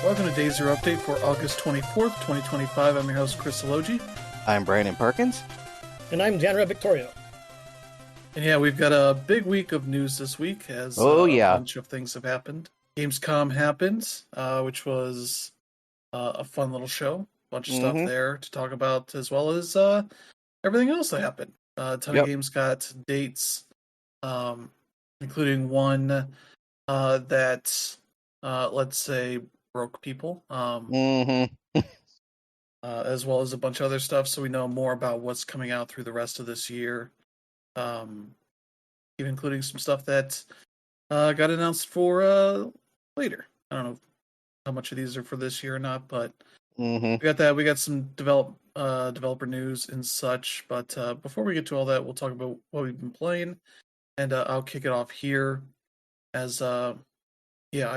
Welcome to Day Zero Update for August 24th, 2025. I'm your host, Chris Elogi. I'm Brandon Perkins. And I'm Janra Victorio. And yeah, we've got a big week of news this week as a bunch of things have happened. Gamescom happened, which was a fun little show. A bunch of stuff there to talk about, as well as everything else that happened. A ton of games got dates, including one that, let's say, broke people, as well as a bunch of other stuff, so we know more about what's coming out through the rest of this year, even including some stuff that got announced for later. I don't know how much of these are for this year or not, but we got that. We got some developer news and such, but before we get to all that, we'll talk about what we've been playing, and I'll kick it off here as I've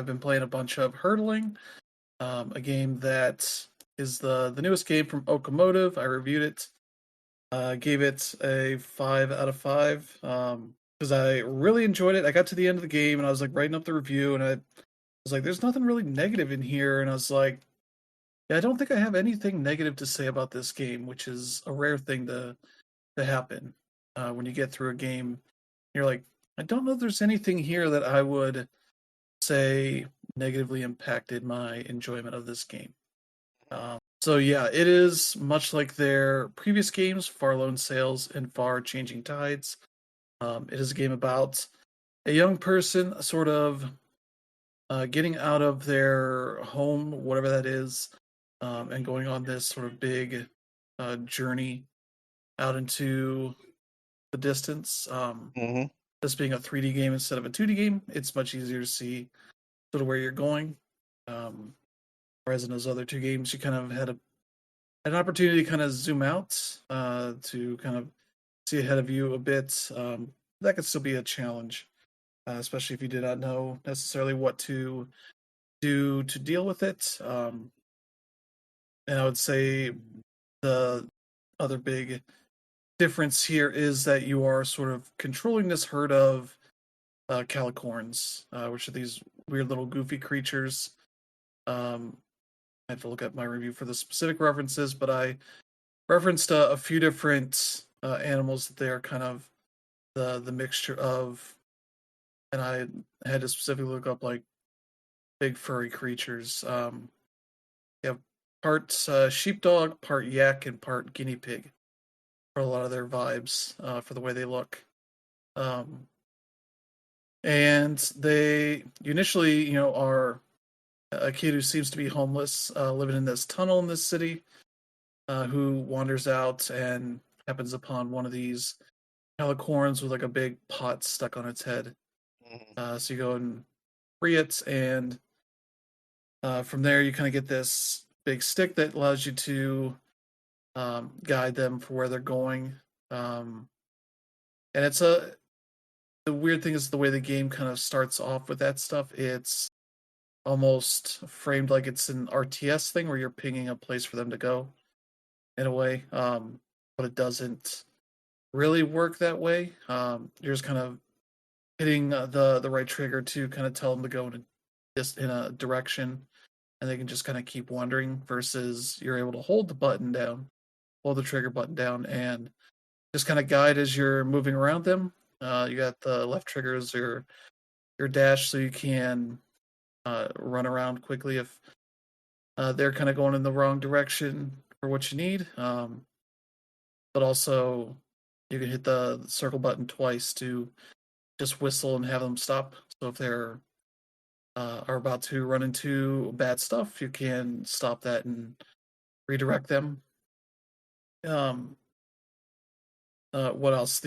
been playing a bunch of Hurdling, a game that is the newest game from Okamotive. I reviewed it, gave it a 5 out of 5 because I really enjoyed it. I got to the end of the game and I was like writing up the review, and I was like, "There's nothing really negative in here," and I was like, "Yeah, I don't think I have anything negative to say about this game," which is a rare thing to happen when you get through a game. You're like, "I don't know if there's anything here that I would say negatively impacted my enjoyment of this game." So yeah, it is much like their previous games, Far Lone Sails and Far Changing Tides. It is a game about a young person sort of getting out of their home, whatever that is, and going on this sort of big journey out into the distance. This being a 3D game instead of a 2D game, it's much easier to see sort of where you're going. Whereas in those other two games, you kind of had an opportunity to kind of zoom out to kind of see ahead of you a bit. That could still be a challenge, especially if you did not know necessarily what to do to deal with it. And I would say the other big difference here is that you are sort of controlling this herd of calicorns, which are these weird little goofy creatures. I have to look at my review for the specific references, but I referenced a few different animals that they are kind of the mixture of, and I had to specifically look up like big furry creatures. You have part sheepdog, part yak, and part guinea pig for a lot of their vibes for the way they look. And you initially, are a kid who seems to be homeless, living in this tunnel in this city, who wanders out and happens upon one of these calicorns with like a big pot stuck on its head. So you go and free it, and from there you kind of get this big stick that allows you to guide them for where they're going. And the weird thing is the way the game kind of starts off with that stuff. It's almost framed like it's an RTS thing where you're pinging a place for them to go in a way, but it doesn't really work that way. You're just kind of hitting the right trigger to kind of tell them to go in a direction, and they can just kind of keep wandering, versus you're able to hold the trigger button down, and just kind of guide as you're moving around them. You got the left trigger as your dash, so you can run around quickly if they're kind of going in the wrong direction for what you need. But also, you can hit the circle button twice to just whistle and have them stop. So if they're are about to run into bad stuff, you can stop that and redirect them. What else?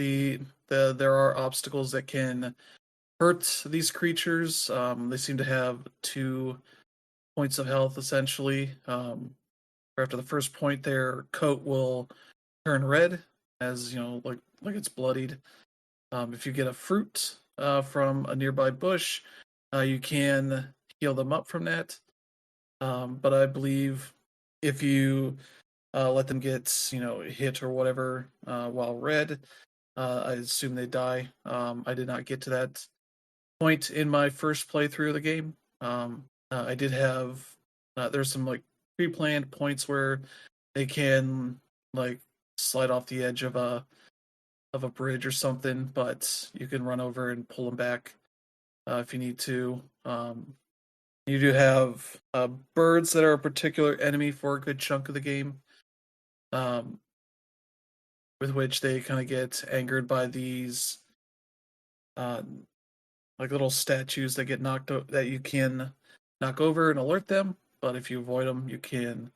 There are obstacles that can hurt these creatures. They seem to have 2 points of health, essentially. After the first point, their coat will turn red, as like it's bloodied. If you get a fruit from a nearby bush, you can heal them up from that. But I believe if you let them get hit or whatever while red, I assume they die. I did not get to that point in my first playthrough of the game. I did have there's some like pre-planned points where they can like slide off the edge of a bridge or something, but you can run over and pull them back if you need to. You do have birds that are a particular enemy for a good chunk of the game, um, with which they kind of get angered by these uh, like little statues that get that you can knock over and alert them. But if you avoid them, you can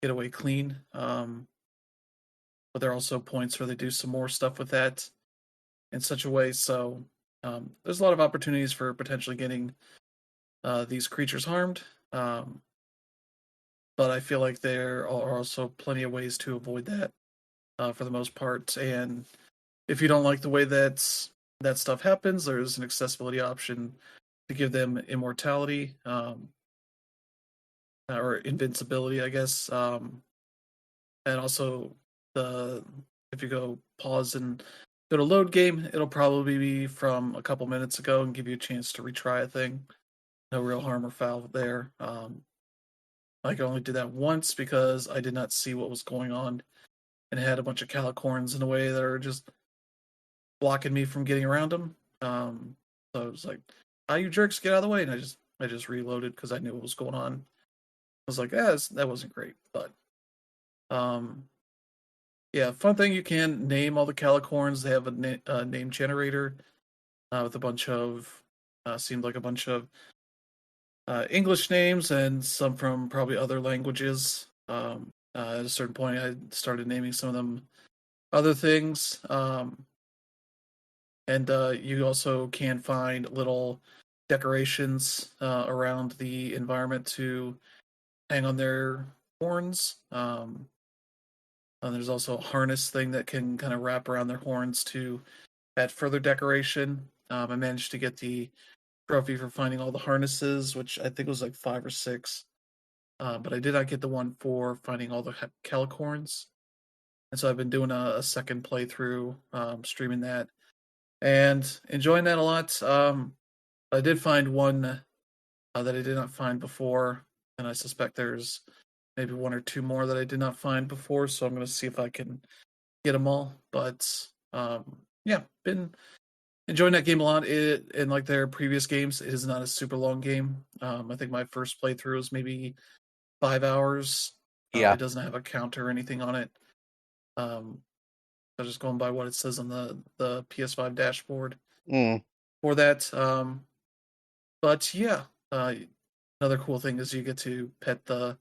get away clean. But there are also points where they do some more stuff with that in such a way. So there's a lot of opportunities for potentially getting these creatures harmed. But I feel like there are also plenty of ways to avoid that for the most part. And if you don't like the way that stuff happens, there's an accessibility option to give them immortality or invincibility, I guess. And also the if you go pause and go to load game, it'll probably be from a couple minutes ago and give you a chance to retry a thing. No real harm or foul there. I can only do that once because I did not see what was going on and it had a bunch of calicorns in a way that are just blocking me from getting around them. So I was like, "Ah, you jerks, get out of the way!" And I just reloaded because I knew what was going on. I was like, that wasn't great, but um, yeah, fun thing you can name all the calicorns. They have a name generator with a bunch of seemed like a bunch of English names and some from probably other languages. At a certain point, I started naming some of them other things. And you also can find little decorations around the environment to hang on their horns. And there's also a harness thing that can kind of wrap around their horns to add further decoration. I managed to get the trophy for finding all the harnesses, which I think was like 5 or 6. But I did not get the one for finding all the calicorns. And so I've been doing a second playthrough, streaming that, and enjoying that a lot. I did find one that I did not find before, and I suspect there's maybe 1 or 2 more that I did not find before. So I'm going to see if I can get them all. But yeah, been enjoying that game a lot. It and like their previous games, it is not a super long game. I think my first playthrough was maybe 5 hours. Yeah. It doesn't have a counter or anything on it. I'm just going by what it says on the PS5 dashboard for that. But yeah, another cool thing is you get to pet the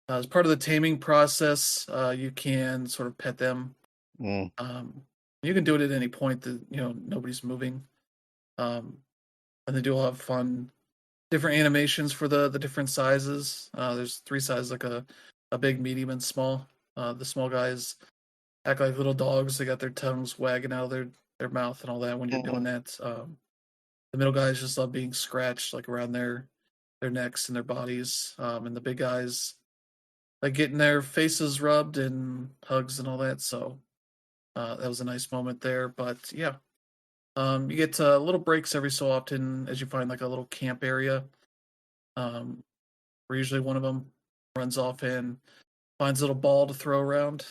as part of the taming process. You can sort of pet them. You can do it at any point that nobody's moving, and they do all have fun, different animations for the different sizes. There's 3 sizes, like a big, medium, and small. The small guys act like little dogs. They got their tongues wagging out of their mouth and all that when you're doing that. The middle guys just love being scratched like around their necks and their bodies. And the big guys like getting their faces rubbed and hugs and all that. So that was a nice moment there. But yeah, you get little breaks every so often as you find like a little camp area. Where usually one of them runs off and finds a little ball to throw around.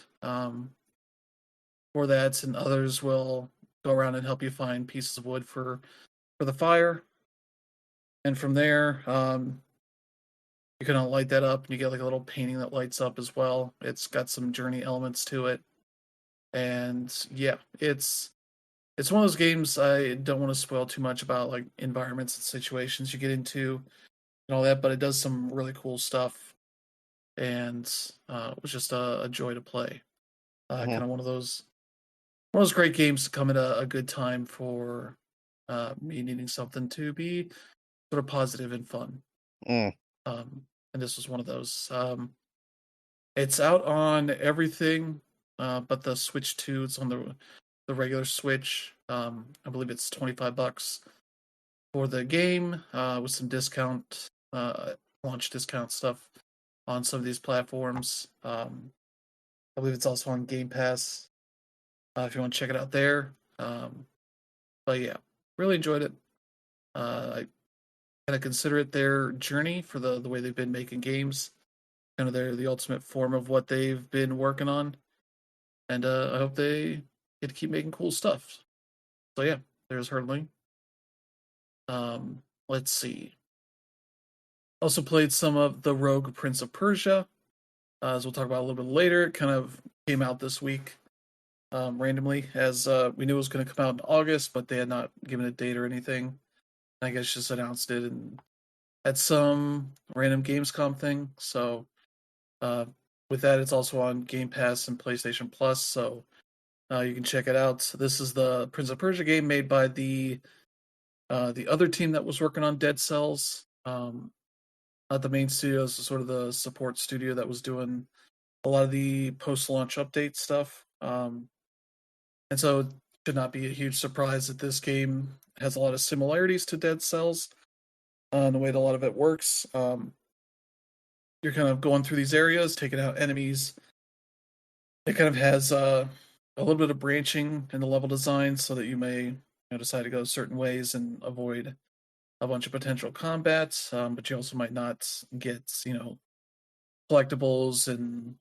For that, and others will go around and help you find pieces of wood for the fire. And from there, you can light that up, and you get like a little painting that lights up as well. It's got some journey elements to it, and yeah, it's one of those games. I don't want to spoil too much about like environments and situations you get into and all that, but it does some really cool stuff, and it was just a joy to play. Kind of one of those great games to come at a good time for me needing something to be sort of positive and fun. And this was one of those. It's out on everything but the Switch 2. It's on the regular Switch. I believe it's $25 for the game with some discount, launch discount stuff on some of these platforms. I believe it's also on Game Pass if you want to check it out there. But yeah, really enjoyed it. kind of consider it their journey for the way they've been making games, kind of the ultimate form of what they've been working on, and I hope they get to keep making cool stuff. So yeah, there's Hurtling. Let's see. Also played some of the Rogue Prince of Persia, as we'll talk about a little bit later. It kind of came out this week randomly, as we knew it was going to come out in August, but they had not given a date or anything. I guess just announced it and at some random Gamescom thing. So uh, with that, it's also on Game Pass and PlayStation Plus, so you can check it out. This is the Prince of Persia game made by the other team that was working on Dead Cells. Not the main studio, it's sort of the support studio that was doing a lot of the post-launch update stuff. And so it should not be a huge surprise that this game has a lot of similarities to Dead Cells the way that a lot of it works. You're kind of going through these areas, taking out enemies. It kind of has a little bit of branching in the level design so that you may decide to go certain ways and avoid a bunch of potential combats, but you also might not get collectibles and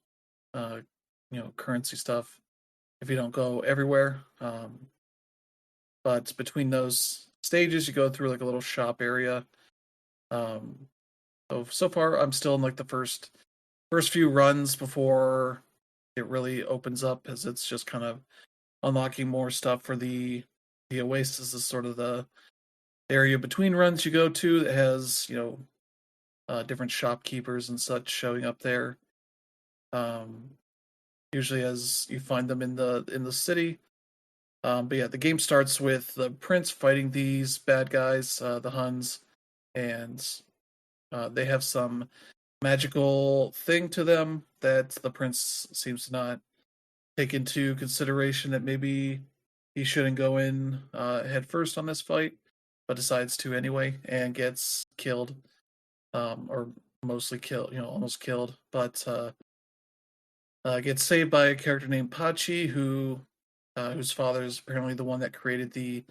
currency stuff if you don't go everywhere. But between those stages, you go through like a little shop area. So far, I'm still in like the first few runs before it really opens up, as it's just kind of unlocking more stuff for the Oasis is sort of the area between runs you go to that has different shopkeepers and such showing up there. Um, Usually as you find them in the city. But yeah, the game starts with the prince fighting these bad guys, the Huns, and they have some magical thing to them that the prince seems to not take into consideration, that maybe he shouldn't go in head first on this fight, but decides to anyway and gets killed, or mostly killed, almost killed, but gets saved by a character named Pachi, whose father is apparently the one that created the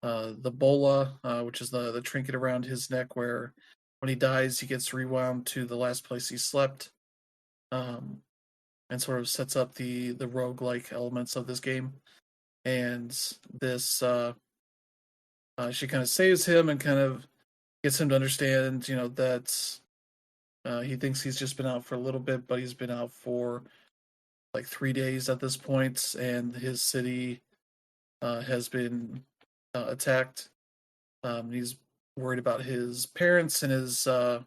bola, which is the trinket around his neck, where when he dies, he gets rewound to the last place he slept, um, and sort of sets up the rogue-like elements of this game. And this she kind of saves him and kind of gets him to understand, that he thinks he's just been out for a little bit, but he's been out for like 3 days at this point, and his city has been attacked. He's worried about his parents and his, I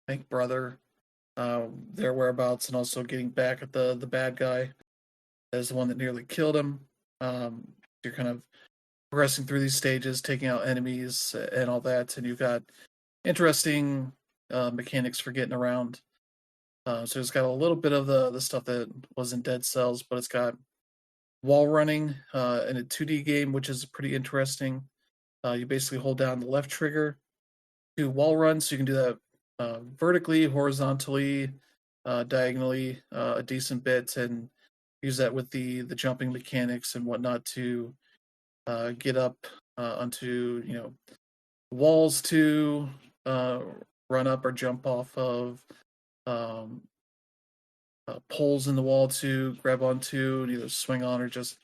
think, brother, their whereabouts, and also getting back at the bad guy as the one that nearly killed him. You're kind of progressing through these stages, taking out enemies and all that, and you've got interesting mechanics for getting around. So it's got a little bit of the stuff that was in Dead Cells, but it's got wall running in a 2D game, which is pretty interesting. You basically hold down the left trigger to wall run, so you can do that vertically, horizontally, diagonally, a decent bit, and use that with the jumping mechanics and whatnot to get up onto walls to run up or jump off of, um, poles in the wall to grab onto and either swing on or just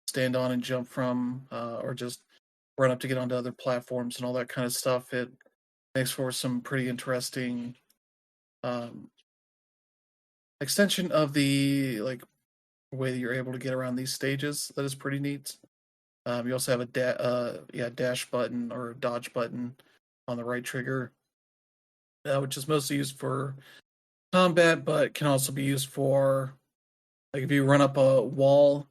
stand on and jump from, or just run up to get onto other platforms and all that kind of stuff. It makes for some pretty interesting um, extension of the way that you're able to get around these stages. That is pretty neat. You also have a dash button or dodge button on the right trigger, which is mostly used for combat, but can also be used for, like, if you run up a wall,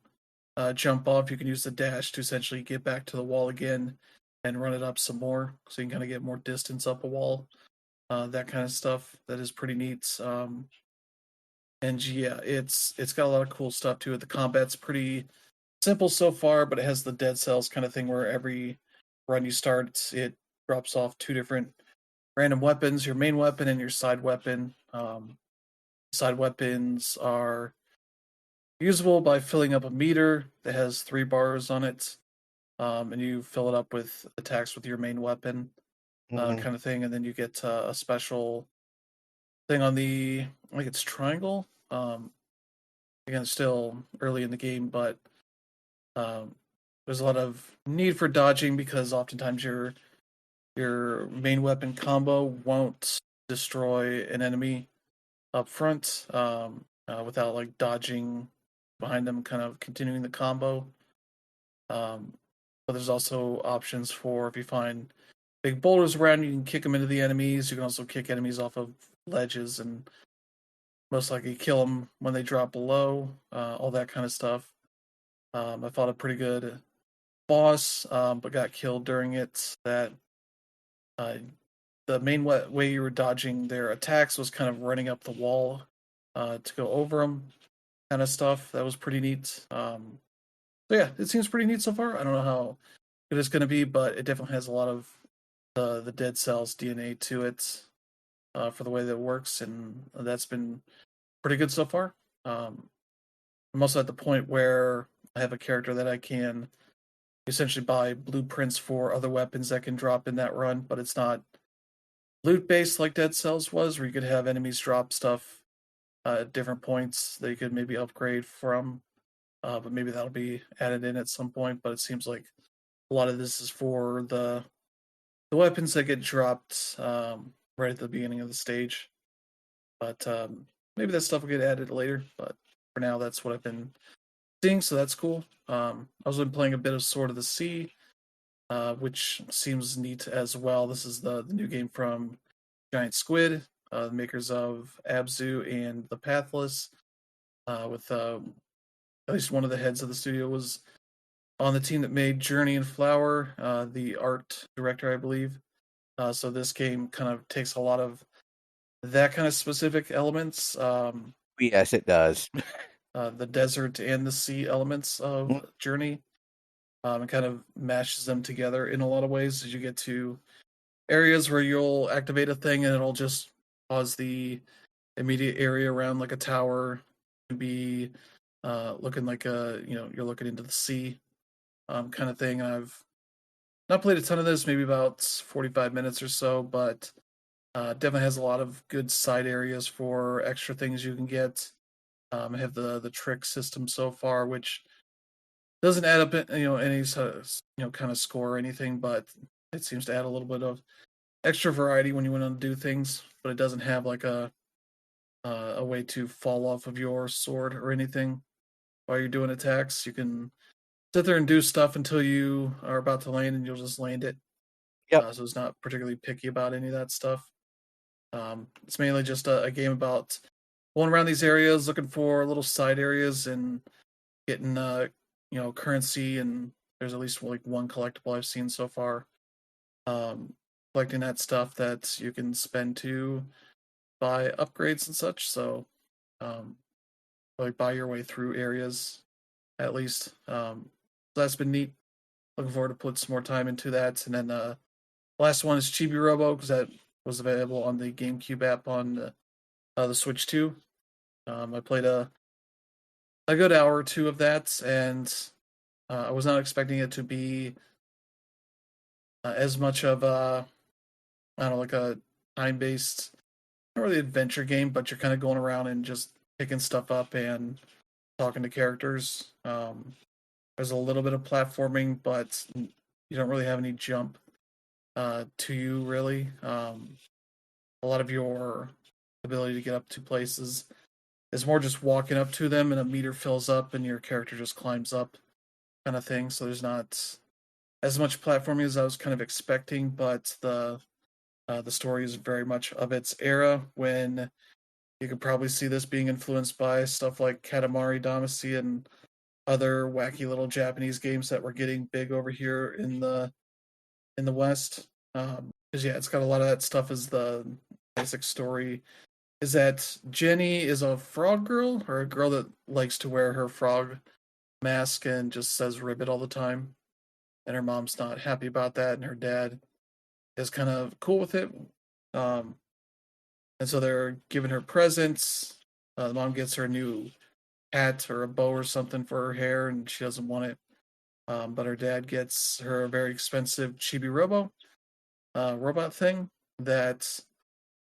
jump off, you can use the dash to essentially get back to the wall again and run it up some more, so you can kind of get more distance up a wall. That kind of stuff that is pretty neat. And yeah, it's got a lot of cool stuff to it. The combat's pretty simple so far, but it has the Dead Cells kind of thing where every run you start, it drops off two different random weapons: your main weapon and your side weapon. Side weapons are usable by filling up a meter that has 3 bars on it, and you fill it up with attacks with your main weapon. kind of thing, and then you get a special thing on the, like, it's triangle. Again, still early in the game, but um, there's a lot of need for dodging because oftentimes your main weapon combo won't destroy an enemy up front without like dodging behind them, kind of continuing the combo. Um, but there's also options for if you find big boulders around, you can kick them into the enemies. You can also kick enemies off of ledges and most likely kill them when they drop below. All that kind of stuff. I fought a pretty good boss, but got killed during it. That uh, the main way you were dodging their attacks was kind of running up the wall to go over them, kind of stuff. That was pretty neat. So yeah, it seems pretty neat so far. I don't know how good it's going to be, but it definitely has a lot of the Dead Cells DNA to it for the way that it works, and that's been pretty good so far. I'm also at the point where I have a character that I can essentially buy blueprints for other weapons that can drop in that run, but it's not loot based like Dead Cells was, where you could have enemies drop stuff at different points that you could maybe upgrade from. But maybe that'll be added in at some point. But it seems like a lot of this is for the weapons that get dropped right at the beginning of the stage. But maybe that stuff will get added later. But for now, that's what I've been seeing, so that's cool. I've also been playing a bit of Sword of the Sea, which seems neat as well. This is the new game from Giant Squid, the makers of Abzu and The Pathless, with at least one of the heads of the studio was on the team that made Journey and Flower, the art director, I believe. So this game kind of takes a lot of that kind of specific elements, Yes, it does. the desert and the sea elements of Journey, and kind of mashes them together in a lot of ways as you get to areas where you'll activate a thing and it'll just cause the immediate area around like a tower to be looking like you're looking into the sea kind of thing. And I've not played a ton of this, maybe about 45 minutes or so, but definitely has a lot of good side areas for extra things you can get. I have the trick system so far, which doesn't add up any sort of kind of score or anything, but it seems to add a little bit of extra variety when you want to do things. But it doesn't have like a way to fall off of your sword or anything while you're doing attacks. You can sit there and do stuff until you are about to land, and you'll just land it. Yep. So it's not particularly picky about any of that stuff. It's mainly just a game about going around these areas, looking for little side areas, and getting currency. And there's at least like one collectible I've seen so far. Collecting that stuff that you can spend to buy upgrades and such. So, like buy your way through areas at least. So that's been neat. Looking forward to put some more time into that. And then last one is Chibi Robo because that was available on the GameCube app on the Switch 2. I played a good hour or two of that, and I was not expecting it to be as much of a, I don't know, like a time-based, not really adventure game, but you're kind of going around and just picking stuff up and talking to characters. There's a little bit of platforming, but you don't really have any jump to you, really. A lot of your ability to get up to places is more just walking up to them and a meter fills up and your character just climbs up kind of thing. So there's not as much platforming as I was kind of expecting, but the story is very much of its era when you could probably see this being influenced by stuff like Katamari Damacy and other wacky little Japanese games that were getting big over here in the West. Because yeah, it's got a lot of that stuff as the basic story. Is that Jenny is a frog girl or a girl that likes to wear her frog mask and just says ribbit all the time. And her mom's not happy about that, and her dad is kind of cool with it. Um, and so they're giving her presents. The mom gets her a new hat or a bow or something for her hair, and she doesn't want it. But her dad gets her a very expensive Chibi Robo. robot thing that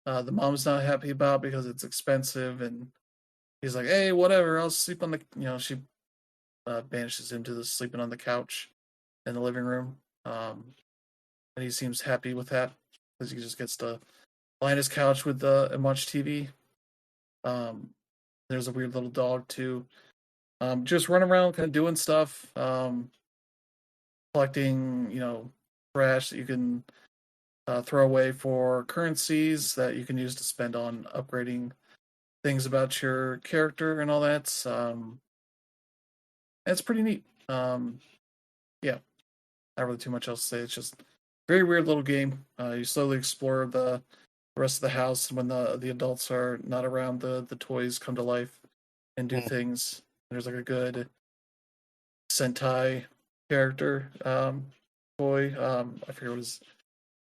the mom's not happy about because it's expensive, and he's like, "Hey, whatever, I'll sleep on the." She banishes him to the sleeping on the couch in the living room, and he seems happy with that because he just gets to lie on his couch with and watch TV. Um, there's a weird little dog too. Just run around, kind of doing stuff, collecting, trash that you can throw away for currencies that you can use to spend on upgrading things about your character and all that. It's pretty neat. Yeah, not really too much else to say. It's just a very weird little game. You slowly explore the rest of the house when the adults are not around. The toys come to life and do things. There's like a good Sentai character boy. I forget what his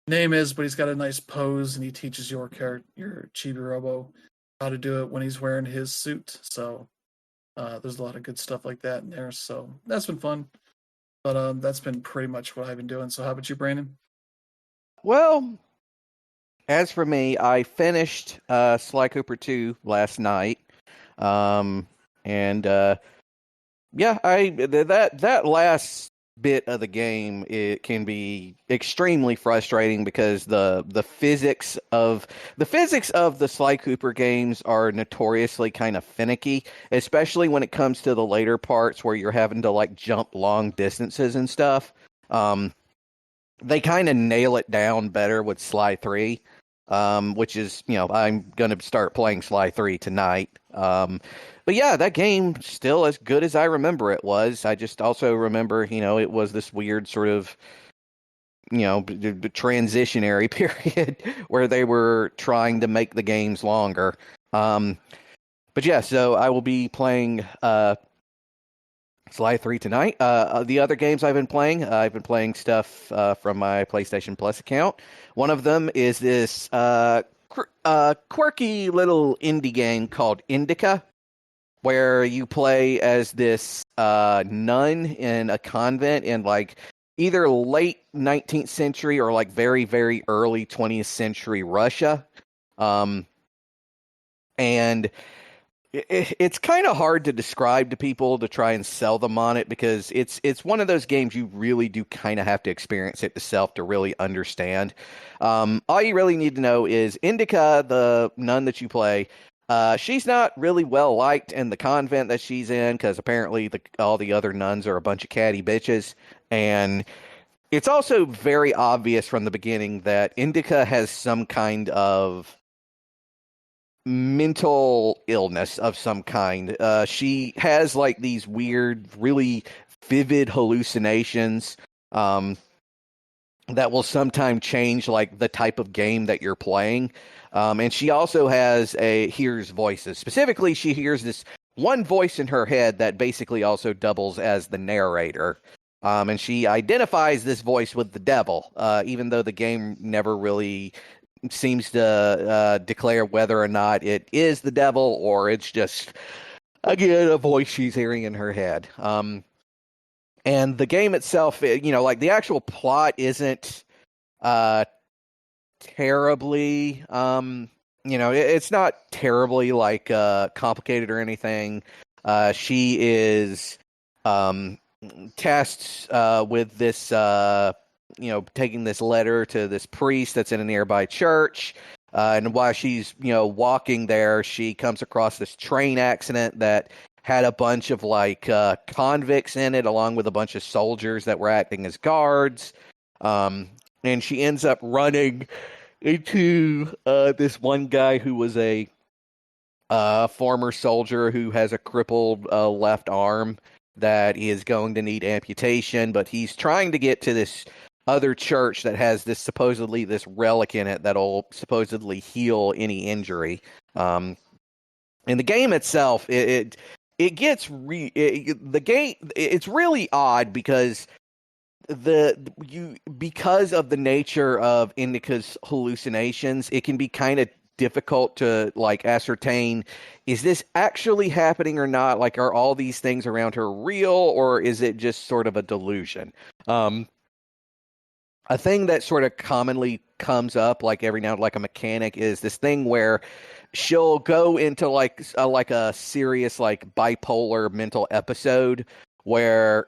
name is, but he's got a nice pose and he teaches your Chibi Robo how to do it when he's wearing his suit. So there's a lot of good stuff like that in there. So that's been fun. But that's been pretty much what I've been doing. So how about you, Brandon? Well, as for me, I finished Sly Cooper 2 last night. And yeah, that last bit of the game, it can be extremely frustrating because the physics of the Sly Cooper games are notoriously kind of finicky, especially when it comes to the later parts where you're having to like jump long distances and stuff. They kind of nail it down better with Sly 3. Which is, I'm going to start playing Sly 3 tonight. But yeah, that game still as good as I remember it was. I just also remember, it was this weird sort of, the transitionary period where they were trying to make the games longer. But yeah, so I will be playing Sly 3 tonight. The other games I've been playing stuff from my PlayStation Plus account. One of them is this quirky little indie game called Indica, where you play as this nun in a convent in like either late 19th century or like very, very early 20th century Russia. And it's kind of hard to describe to people to try and sell them on it because it's one of those games you really do kind of have to experience it yourself to really understand. All you really need to know is Indica, the nun that you play, she's not really well liked in the convent that she's in because apparently all the other nuns are a bunch of catty bitches. And it's also very obvious from the beginning that Indica has some kind of mental illness of some kind. She has like these weird, really vivid hallucinations that will sometimes change like the type of game that you're playing. And she also hears voices. Specifically, she hears this one voice in her head that basically also doubles as the narrator. And she identifies this voice with the devil, even though the game never really seems to declare whether or not it is the devil or it's just, again, a voice she's hearing in her head. And the game itself, like the actual plot isn't terribly, it's not terribly like complicated or anything. She is tasked with this taking this letter to this priest that's in a nearby church. And while she's, walking there, she comes across this train accident that had a bunch of like convicts in it, along with a bunch of soldiers that were acting as guards. And she ends up running into this one guy who was a former soldier who has a crippled left arm that is going to need amputation, but he's trying to get to this other church that has this relic in it that'll supposedly heal any injury. In the game itself, it's really odd because because of the nature of Indica's hallucinations, it can be kind of difficult to like ascertain, is this actually happening or not? Like, are all these things around her real, or is it just sort of a delusion? a thing that sort of commonly comes up like every now and like a mechanic is this thing where she'll go into like a serious like bipolar mental episode where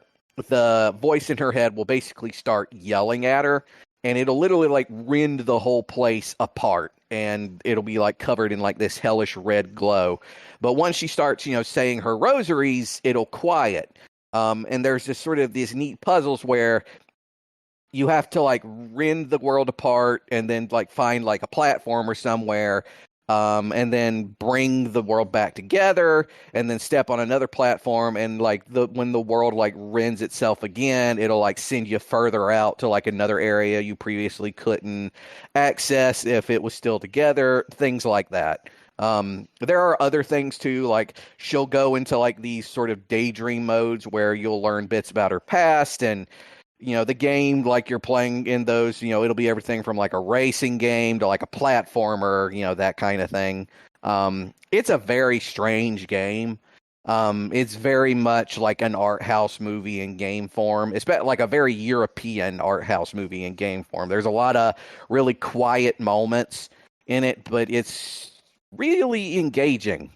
the voice in her head will basically start yelling at her, and it'll literally like rend the whole place apart, and it'll be like covered in like this hellish red glow. But once she starts, saying her rosaries, it'll quiet. And there's this sort of these neat puzzles where you have to like rend the world apart and then like find like a platform or somewhere, and then bring the world back together and then step on another platform, and like when the world like rends itself again, it'll like send you further out to like another area you previously couldn't access if it was still together, things like that. There are other things too, like she'll go into like these sort of daydream modes where you'll learn bits about her past, and the game, like you're playing in those, it'll be everything from like a racing game to like a platformer, that kind of thing. It's a very strange game. It's very much like an art house movie in game form. It's like a very European art house movie in game form. There's a lot of really quiet moments in it, but it's really engaging.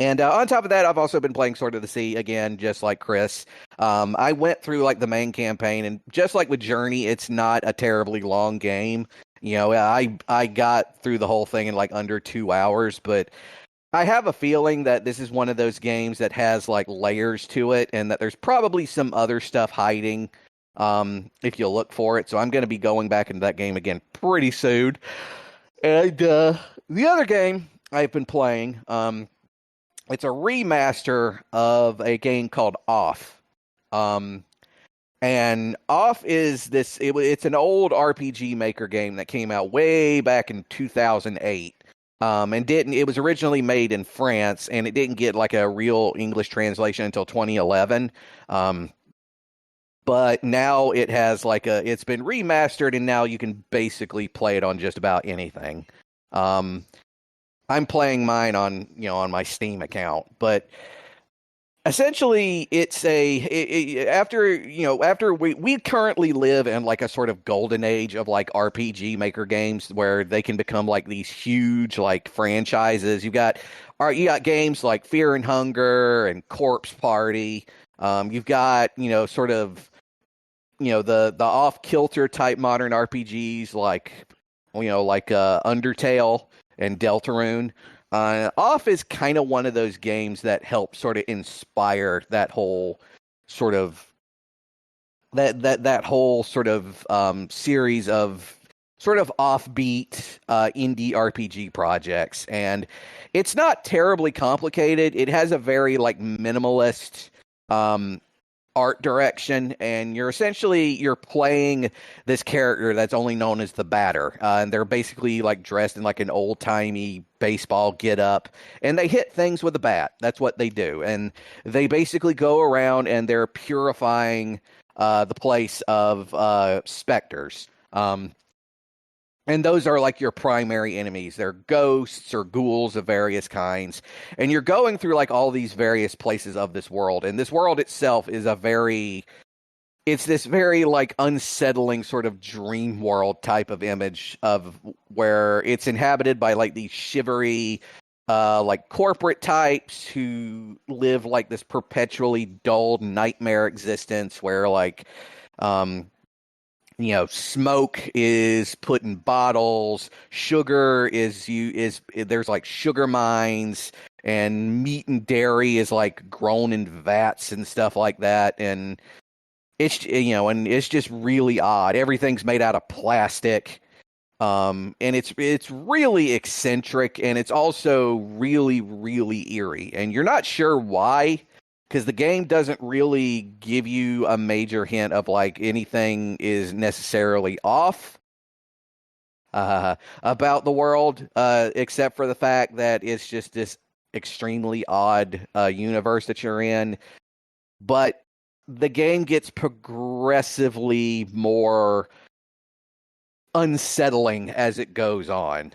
And on top of that, I've also been playing Sword of the Sea again, just like Chris. I went through like the main campaign, and just like with Journey, it's not a terribly long game. I got through the whole thing in like under 2 hours, but I have a feeling that this is one of those games that has like layers to it, and that there's probably some other stuff hiding if you look for it. So I'm going to be going back into that game again pretty soon. And the other game I've been playing, it's a remaster of a game called Off. And Off is it's an old RPG Maker game that came out way back in 2008. And it was originally made in France, and it didn't get like a real English translation until 2011. But now it has it's been remastered, and now you can basically play it on just about anything. I'm playing mine on my Steam account, but essentially it's after we currently live in like a sort of golden age of like RPG Maker games where they can become like these huge like franchises. You got games like Fear and Hunger and Corpse Party. You've got sort of the off kilter type modern RPGs like Undertale and Deltarune. Off is kind of one of those games that help sort of inspire that whole sort of that whole sort of series of sort of offbeat indie RPG projects. And it's not terribly complicated. It has a very like minimalist art direction, and you're playing this character that's only known as the Batter, and they're basically like dressed in like an old-timey baseball get-up, and they hit things with a bat. That's what they do, and they basically go around and they're purifying the place of specters. And those are like your primary enemies. They're ghosts or ghouls of various kinds. And you're going through like all these various places of this world. And this world itself is it's this very like unsettling sort of dream world type of image of where it's inhabited by like these shivery like corporate types who live like this perpetually dulled nightmare existence where like smoke is put in bottles, sugar is there's like sugar mines, and meat and dairy is like grown in vats and stuff like that. And it's just really odd. Everything's made out of plastic. And it's really eccentric, and it's also really, really eerie. And you're not sure why, because the game doesn't really give you a major hint of like anything is necessarily off about the world, except for the fact that it's just this extremely odd universe that you're in. But the game gets progressively more unsettling as it goes on.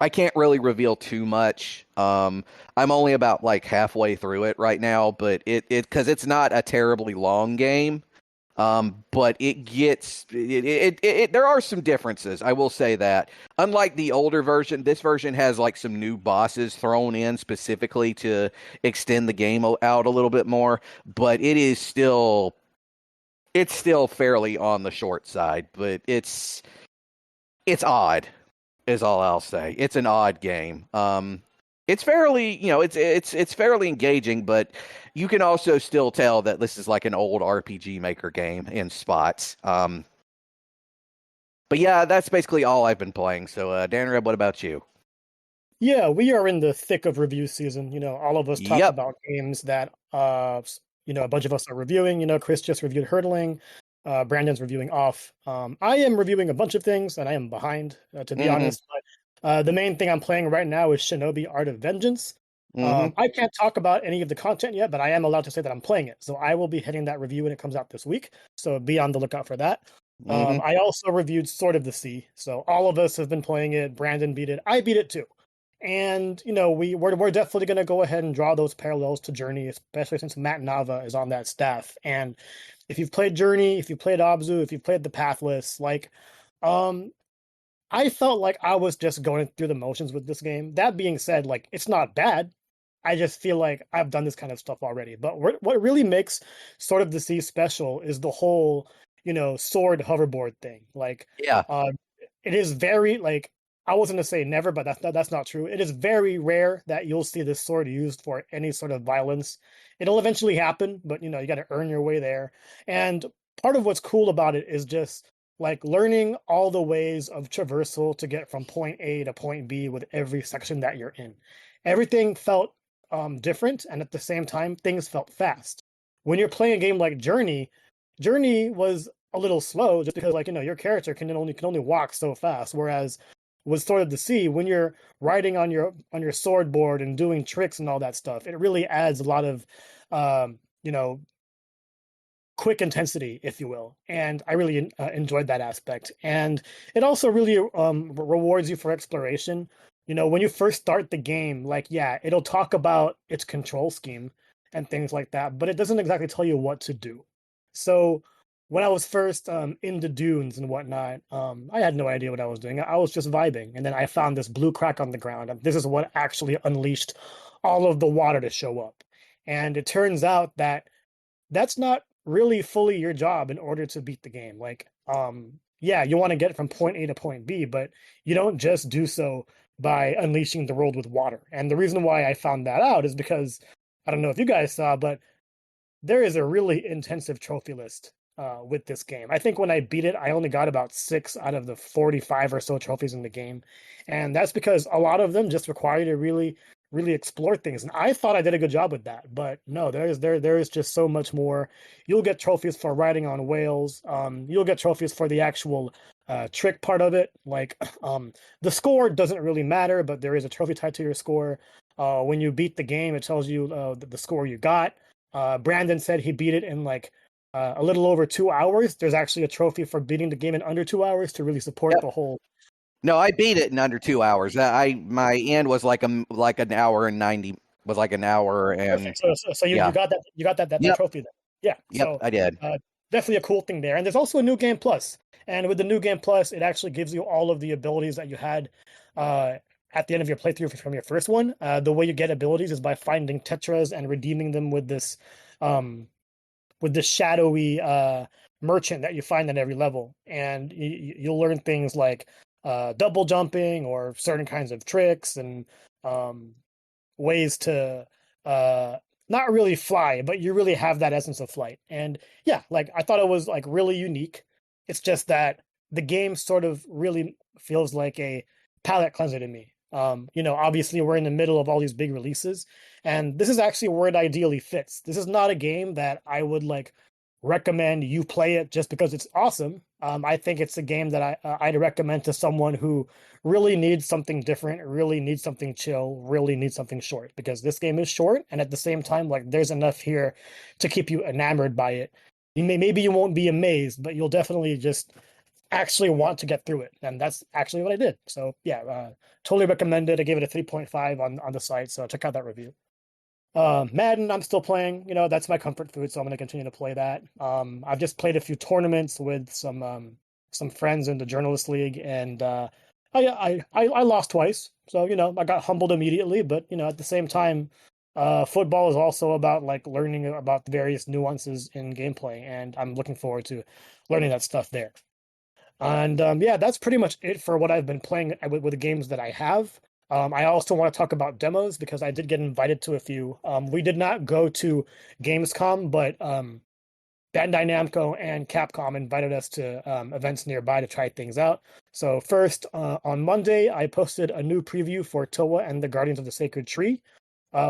I can't really reveal too much. I'm only about like halfway through it right now, but it because it's not a terribly long game. But it gets there are some differences. I will say that. Unlike the older version, this version has like some new bosses thrown in specifically to extend the game out a little bit more. But it's still fairly on the short side. But it's odd, is all I'll say. It's an odd game. It's fairly, it's fairly engaging, but you can also still tell that this is like an old RPG Maker game in spots. But yeah, that's basically all I've been playing. So, Danreb, what about you? Yeah, we are in the thick of review season. All of us talk Yep. about games that a bunch of us are reviewing. Chris just reviewed Hurdling. Brandon's reviewing Off. I am reviewing a bunch of things, and I am behind, to be honest. But the main thing I'm playing right now is Shinobi Art of Vengeance. I can't talk about any of the content yet, but I am allowed to say that I'm playing it. So I will be hitting that review when it comes out this week. So be on the lookout for that. I also reviewed Sword of the Sea. So all of us have been playing it. Brandon beat it. I beat it too. And we're definitely going to go ahead and draw those parallels to Journey, especially since Matt Nava is on that staff. And if you've played Journey, if you've played Abzu, if you've played the Pathless, I felt like I was just going through the motions with this game. That being said, it's not bad. I just feel like I've done this kind of stuff already. But what really makes Sword of the Sea special is the whole, sword hoverboard thing. Yeah. It is very I wasn't to say never, but that's not true. It is very rare that you'll see this sword used for any sort of violence. It'll eventually happen, but you got to earn your way there. And part of what's cool about it is just learning all the ways of traversal to get from point A to point B with every section that you're in. Everything felt different, and at the same time, things felt fast. When you're playing a game like Journey was a little slow just because your character can only walk so fast, whereas with Sword of the Sea, when you're riding on your sword board and doing tricks and all that stuff, it really adds a lot of quick intensity, if you will. And I really enjoyed that aspect. And it also really rewards you for exploration. When you first start the game, it'll talk about its control scheme and things like that, but it doesn't exactly tell you what to do. So when I was first in the dunes and whatnot, I had no idea what I was doing. I was just vibing. And then I found this blue crack on the ground. And this is what actually unleashed all of the water to show up. And it turns out that that's not really fully your job in order to beat the game. You want to get from point A to point B, but you don't just do so by unleashing the world with water. And the reason why I found that out is because, I don't know if you guys saw, but there is a really intensive trophy list with this game. I think when I beat it, I only got about 6 out of the 45 or so trophies in the game. And that's because a lot of them just require you to really, really explore things. And I thought I did a good job with that, but no, there is just so much more. You'll get trophies for riding on whales. You'll get trophies for the actual trick part of it. The score doesn't really matter, but there is a trophy tied to your score. When you beat the game, it tells you the score you got. Brandon said he beat it in a little over 2 hours. There's actually a trophy for beating the game in under 2 hours to really support the whole. No, I beat it in under 2 hours. My end was like an hour and 90. Was like an hour and. So you got that trophy then. Yeah. Yep, so I did. Definitely a cool thing there. And there's also a new game plus. And with the new game plus, it actually gives you all of the abilities that you had at the end of your playthrough from your first one. The way you get abilities is by finding tetras and redeeming them with this shadowy merchant that you find at every level. And you'll learn things like double jumping or certain kinds of tricks and ways to not really fly, but you really have that essence of flight. And yeah, I thought it was really unique. It's just that the game sort of really feels like a palate cleanser to me. Obviously we're in the middle of all these big releases, and this is actually where it ideally fits. This is not a game that I would recommend you play it just because it's awesome. I think it's a game that I'd recommend to someone who really needs something different, really needs something chill, really needs something short, because this game is short, and at the same time, there's enough here to keep you enamored by it. Maybe you won't be amazed, but you'll definitely just actually want to get through it, and that's actually what I did. So yeah, totally recommend it. I gave it a 3.5 on the site, so check out that review. Madden, I'm still playing. You know, that's my comfort food, so I'm gonna continue to play that. I've just played a few tournaments with some friends in the Journalist League, and I lost twice. So, you know, I got humbled immediately, but you know, at the same time, football is also about like learning about the various nuances in gameplay, and I'm looking forward to learning that stuff there. And yeah, that's pretty much it for what I've been playing with the games that I have. I also want to talk about demos because I did get invited to a few. We did not go to Gamescom, but Bandai Namco and Capcom invited us to events nearby to try things out. So first, on Monday, I posted a new preview for Toa and the Guardians of the Sacred Tree.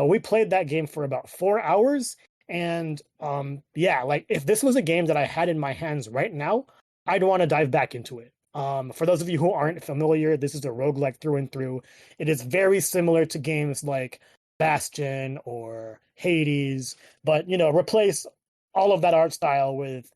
We played that game for about 4 hours, and yeah, like if this was a game that I had in my hands right now, I'd want to dive back into it. For those of you who aren't familiar, this is a roguelike through and through. It is very similar to games like Bastion or Hades, but you know, replace all of that art style with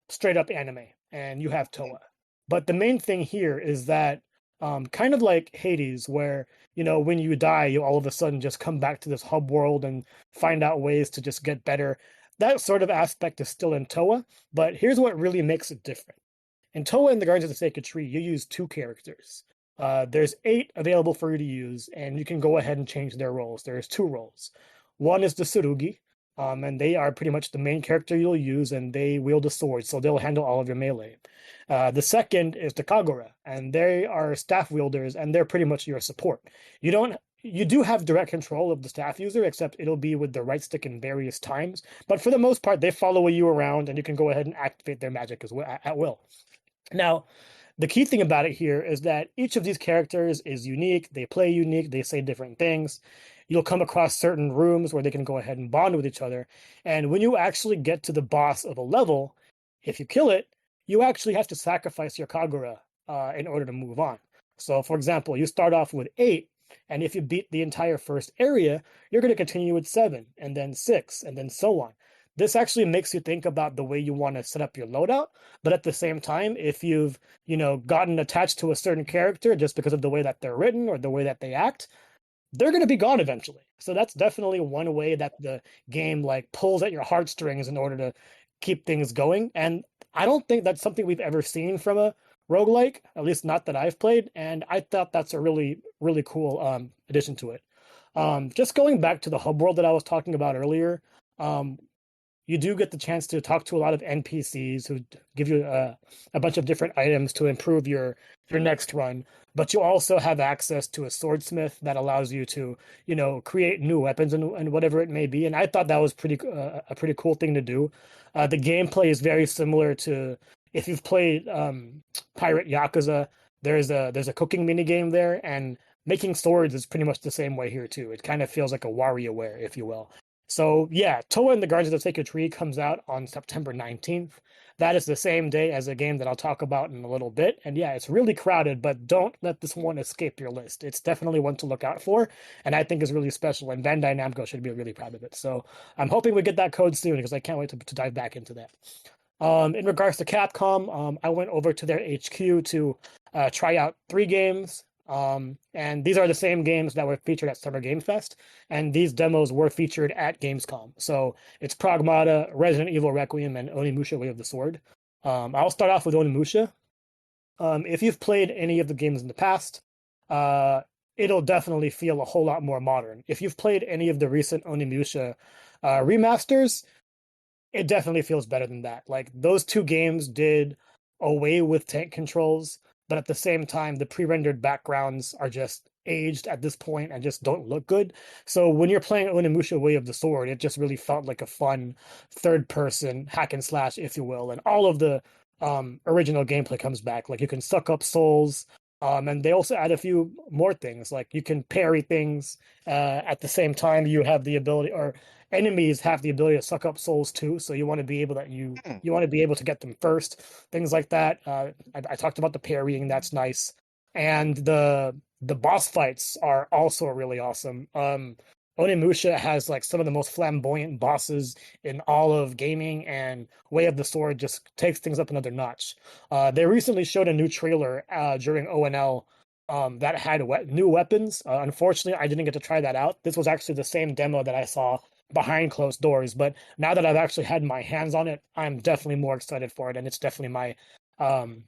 straight up anime, and you have Toa. But the main thing here is that, kind of like Hades, where you know when you die, you all of a sudden just come back to this hub world and find out ways to just get better. That sort of aspect is still in Toa, but here's what really makes it different. In Toa and the Guardians of the Sacred Tree, you use two characters. There's 8 available for you to use, and you can go ahead and change their roles. There's 2 roles. One is the Tsurugi, and they are pretty much the main character you'll use, and they wield a sword, so they'll handle all of your melee. The second is the Kagura, and they are staff wielders, and they're pretty much your support. You do have direct control of the staff user, except it'll be with the right stick in various times. But for the most part, they follow you around, and you can go ahead and activate their magic as well, at will. Now, the key thing about it here is that each of these characters is unique. They play unique. They say different things. You'll come across certain rooms where they can go ahead and bond with each other. And when you actually get to the boss of a level, if you kill it, you actually have to sacrifice your Kagura in order to move on. So, for example, you start off with 8, and if you beat the entire first area, you're going to continue with 7, and then 6, and then so on. This actually makes you think about the way you want to set up your loadout, but at the same time, if you've, you know, gotten attached to a certain character just because of the way that they're written or the way that they act, they're going to be gone eventually. So that's definitely one way that the game like pulls at your heartstrings in order to keep things going. And I don't think that's something we've ever seen from a roguelike, at least not that I've played. And I thought that's a really, really cool addition to it. Just going back to the hub world that I was talking about earlier, you do get the chance to talk to a lot of NPCs who give you a bunch of different items to improve your next run. But you also have access to a swordsmith that allows you to, you know, create new weapons and whatever it may be. And I thought that was a pretty cool thing to do. The gameplay is very similar to if you've played Pirate Yakuza. There's a cooking mini game there, and making swords is pretty much the same way here too. It kind of feels like a WarioWare, if you will. So yeah, Toa and the Guardians of the Sacred Tree comes out on September 19th. That is the same day as a game that I'll talk about in a little bit. And yeah, it's really crowded, but don't let this one escape your list. It's definitely one to look out for, and I think is really special, and Bandai Namco should be really proud of it. So I'm hoping we get that code soon because I can't wait to dive back into that. In regards to Capcom, I went over to their HQ to try out 3 games. And these are the same games that were featured at Summer Game Fest, and these demos were featured at Gamescom. So it's Pragmata, Resident Evil Requiem, and Onimusha Way of the Sword. I'll start off with Onimusha. If you've played any of the games in the past, it'll definitely feel a whole lot more modern. If you've played any of the recent Onimusha remasters, it definitely feels better than that. Like those 2 games did away with tank controls, but at the same time, the pre-rendered backgrounds are just aged at this point and just don't look good. So when you're playing Onimusha Way of the Sword, it just really felt like a fun third-person hack and slash, if you will, and all of the original gameplay comes back. Like you can suck up souls, and they also add a few more things. Like you can parry things. At the same time, you have the ability, or enemies have the ability to suck up souls too. So you want to be able that you want to be able to get them first. Things like that. I talked about the parrying. That's nice, and the boss fights are also really awesome. Onimusha has like some of the most flamboyant bosses in all of gaming, and Way of the Sword just takes things up another notch. They recently showed a new trailer during ONL that had new weapons. Unfortunately, I didn't get to try that out. This was actually the same demo that I saw behind closed doors, but now that I've actually had my hands on it, I'm definitely more excited for it, and it's definitely my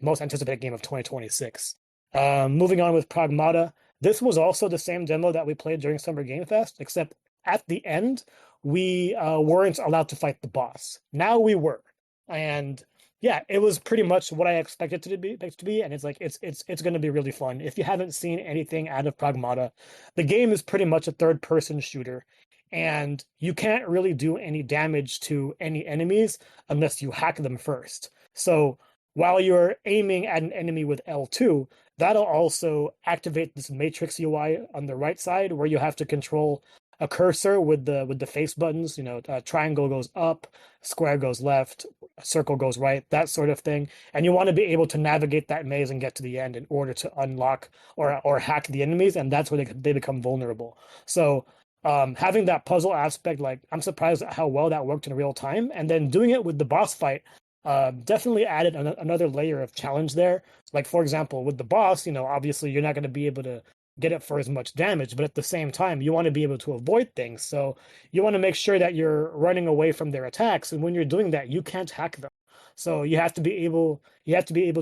most anticipated game of 2026. Moving on with Pragmata, this was also the same demo that we played during Summer Game Fest, except at the end, we weren't allowed to fight the boss. Now we were. And yeah, it was pretty much what I expected it to be, and it's like it's going to be really fun. If you haven't seen anything out of Pragmata, the game is pretty much a third-person shooter, and you can't really do any damage to any enemies unless you hack them first. So while you're aiming at an enemy with L2, that'll also activate this matrix UI on the right side where you have to control a cursor with the face buttons. Triangle goes up, square goes left, circle goes right, that sort of thing. And you want to be able to navigate that maze and get to the end in order to unlock or hack the enemies, and that's where they become vulnerable. So having that puzzle aspect, like, I'm surprised at how well that worked in real time, and then doing it with the boss fight definitely added another layer of challenge there. Like, for example, with the boss, obviously you're not going to be able to get it for as much damage, but at the same time, you want to be able to avoid things. So you want to make sure that you're running away from their attacks, and when you're doing that, you can't hack them. So you have to be able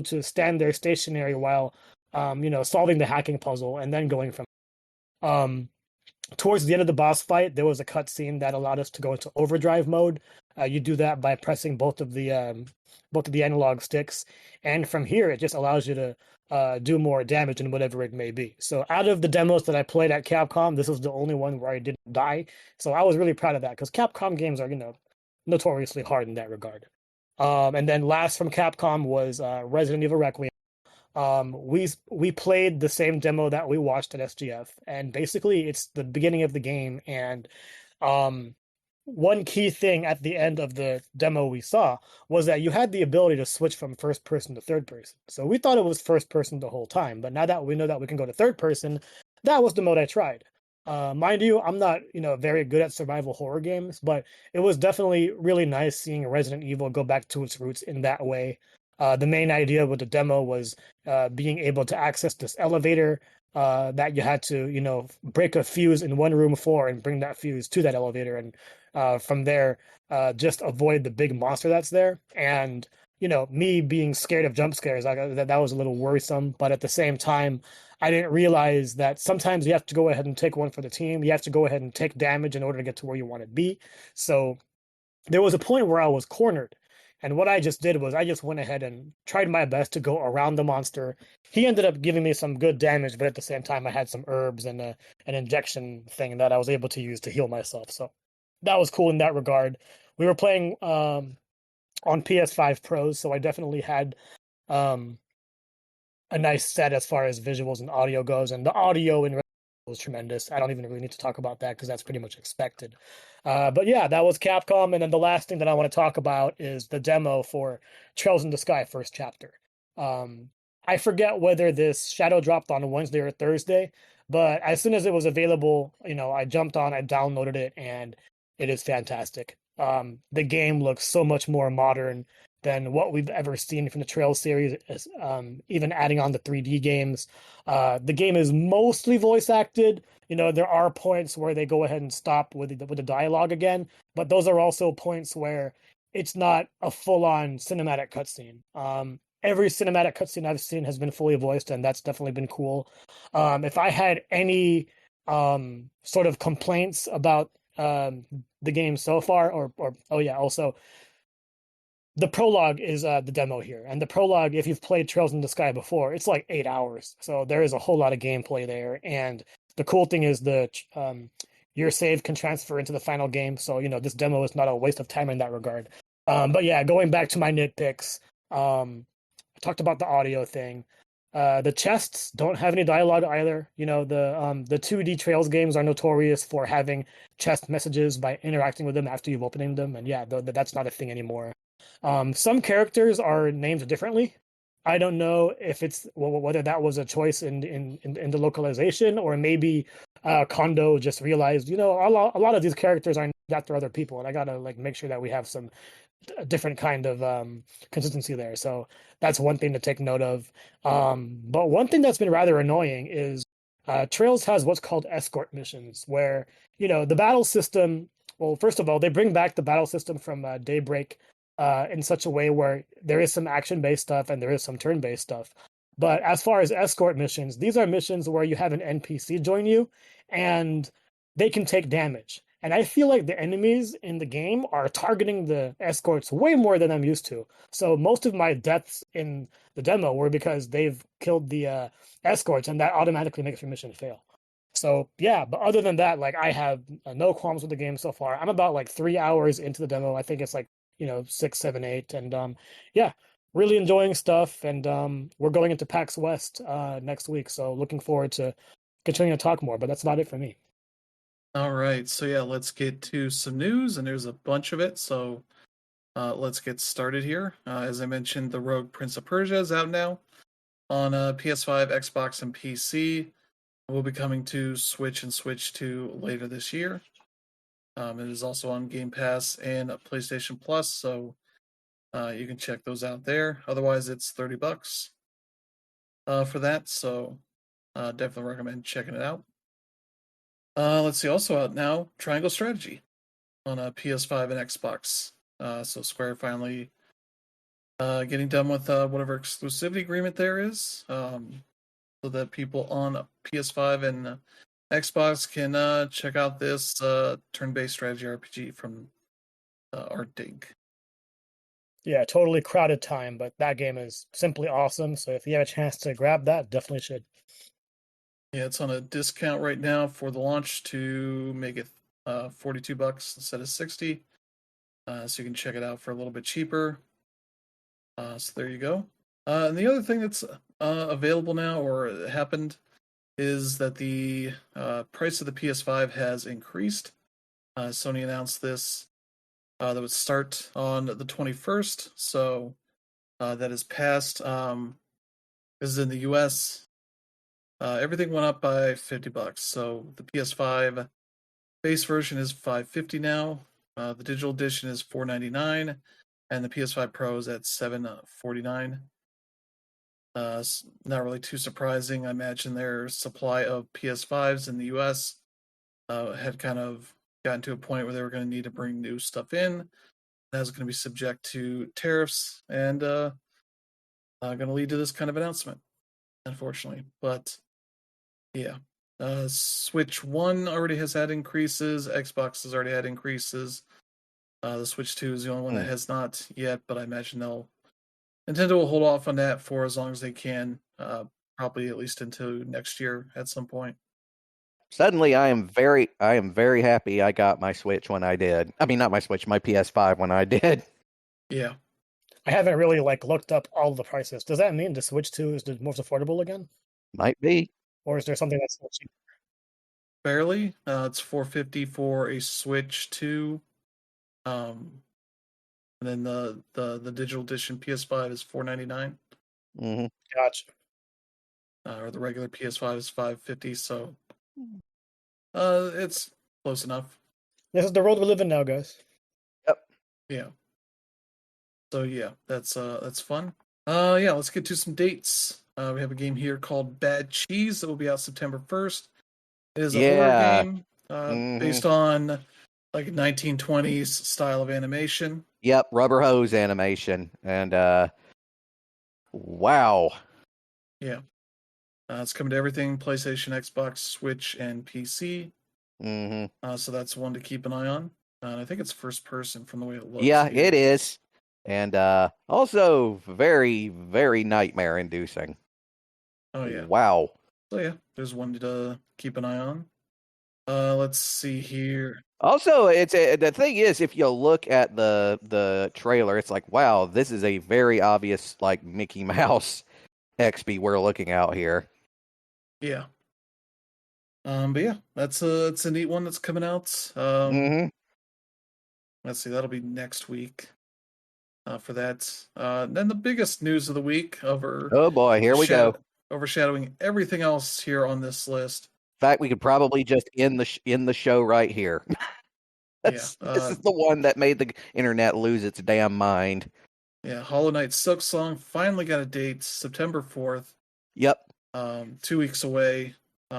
to stand there stationary while solving the hacking puzzle and then going from um towards the end of the boss fight, there was a cutscene that allowed us to go into overdrive mode. You do that by pressing both of the analog sticks, and from here it just allows you to do more damage in whatever it may be. So out of the demos that I played at Capcom, this was the only one where I didn't die. So I was really proud of that, because Capcom games are notoriously hard in that regard. And then last from Capcom was Resident Evil Requiem. We played the same demo that we watched at SGF, and basically it's the beginning of the game. And one key thing at the end of the demo we saw was that you had the ability to switch from first person to third person. So we thought it was first person the whole time, but now that we know that we can go to third person, that was the mode I tried. Mind you, I'm not very good at survival horror games, but it was definitely really nice seeing Resident Evil go back to its roots in that way. The main idea with the demo was being able to access this elevator that you had to, break a fuse in one room for and bring that fuse to that elevator. And from there, just avoid the big monster that's there. And, me being scared of jump scares, that was a little worrisome. But at the same time, I didn't realize that sometimes you have to go ahead and take one for the team. You have to go ahead and take damage in order to get to where you want to be. So there was a point where I was cornered. And what I just did was I just went ahead and tried my best to go around the monster. He ended up giving me some good damage, but at the same time, I had some herbs and an injection thing that I was able to use to heal myself. So that was cool in that regard. We were playing on PS5 Pros, so I definitely had a nice set as far as visuals and audio goes. And the audio in was tremendous. I don't even really need to talk about that because that's pretty much expected. But yeah, that was Capcom. And then the last thing that I want to talk about is the demo for Trails in the Sky first chapter. I forget whether this shadow dropped on Wednesday or Thursday, but as soon as it was available, I jumped on, I downloaded it, and it is fantastic. The game looks so much more modern than what we've ever seen from the Trails series, even adding on the 3D games. The game is mostly voice acted. There are points where they go ahead and stop with the dialogue again, but those are also points where it's not a full-on cinematic cutscene. Every cinematic cutscene I've seen has been fully voiced, and that's definitely been cool. If I had any sort of complaints about the game so far, also the prologue is the demo here, and the prologue, if you've played Trails in the Sky before, it's like 8 hours, so there is a whole lot of gameplay there. And the cool thing is your save can transfer into the final game, so this demo is not a waste of time in that regard. But yeah, going back to my nitpicks, I talked about the audio thing. The chests don't have any dialogue either. The 2D Trails games are notorious for having chest messages by interacting with them after you've opened them, and yeah, that's not a thing anymore. Some characters are named differently. I don't know if it's whether that was a choice in the localization, or maybe Kondo just realized, a lot of these characters are named after other people, and I gotta make sure that we have some a different kind of consistency there. So that's one thing to take note of. But one thing that's been rather annoying is Trails has what's called escort missions, where the battle system. Well, first of all, they bring back the battle system from Daybreak in such a way where there is some action-based stuff and there is some turn-based stuff. But as far as escort missions, these are missions where you have an NPC join you and they can take damage. And I feel like the enemies in the game are targeting the escorts way more than I'm used to. So most of my deaths in the demo were because they've killed the escorts, and that automatically makes your mission fail. So yeah, but other than that, like I have no qualms with the game so far. I'm about like 3 hours into the demo. I think it's like 6, 7, 8, and yeah, really enjoying stuff. And we're going into PAX West next week, so looking forward to continuing to talk more. But that's about it for me. All right, so yeah, let's get to some news, and there's a bunch of it. So let's get started here. As I mentioned, the Rogue Prince of Persia is out now on PS5, Xbox, and PC. It will be coming to Switch and Switch 2 later this year. It is also on Game Pass and PlayStation Plus, so you can check those out there. Otherwise, it's $30 for that, so definitely recommend checking it out. Let's see, also out now, Triangle Strategy on PS5 and Xbox. So Square finally getting done with whatever exclusivity agreement there is, so that people on PS5 and Xbox can check out this turn-based strategy RPG from Art Dig. Yeah, totally crowded time, but that game is simply awesome. So if you have a chance to grab that, definitely should. Yeah, it's on a discount right now for the launch to make it $42 instead of 60. So you can check it out for a little bit cheaper. So there you go. And the other thing that's available now, or happened, is that the price of the PS5 has increased. Sony announced this. That would start on the 21st. So that is passed. This is in the US. Everything went up by $50. So the PS5 base version is $550 now. The digital edition is $499, and the PS5 Pro is at $749. Not really too surprising. I imagine their supply of PS5s in the US had kind of gotten to a point where they were going to need to bring new stuff in. That was going to be subject to tariffs, and going to lead to this kind of announcement, unfortunately. But yeah, Switch 1 already has had increases. Xbox has already had increases. The Switch 2 is the only one that has not yet, but I imagine Nintendo will hold off on that for as long as they can, probably at least until next year at some point. Suddenly, I am very happy I got my Switch when I did. I mean, not my Switch, my PS5 when I did. Yeah. I haven't really looked up all the prices. Does that mean the Switch 2 is the most affordable again? Might be. Or is there something that's still cheap? Barely. It's $450 for a Switch 2. And then the digital edition PS5 is $499. Mm-hmm. Gotcha. Or the regular PS5 is $550. So it's close enough. This is the world we live in now, guys. Yep. Yeah. So yeah, that's fun. Yeah, let's get to some dates. We have a game here called Bad Cheese that will be out September 1st. It is a horror game based on like 1920s style of animation. Yep, rubber hose animation. And wow. Yeah. It's coming to everything: PlayStation, Xbox, Switch, and PC. Mm-hmm. So that's one to keep an eye on. And I think it's first person from the way it looks. Yeah, it is. And also very, very nightmare inducing. Oh yeah. Wow. So yeah, there's one to keep an eye on. Let's see here. Also, the thing is, if you look at the trailer, it's like, wow, this is a very obvious like Mickey Mouse XP we're looking out here. Yeah. But yeah, it's a neat one that's coming out. Let's see, that'll be next week. For that. Then the biggest news of the week oh boy, here we go. Overshadowing everything else here on this list. In fact, we could probably just end the show right here. Yeah. This is the one that made the internet lose its damn mind. Yeah, Hollow Knight Silksong finally got a date, September 4th. Yep. 2 weeks away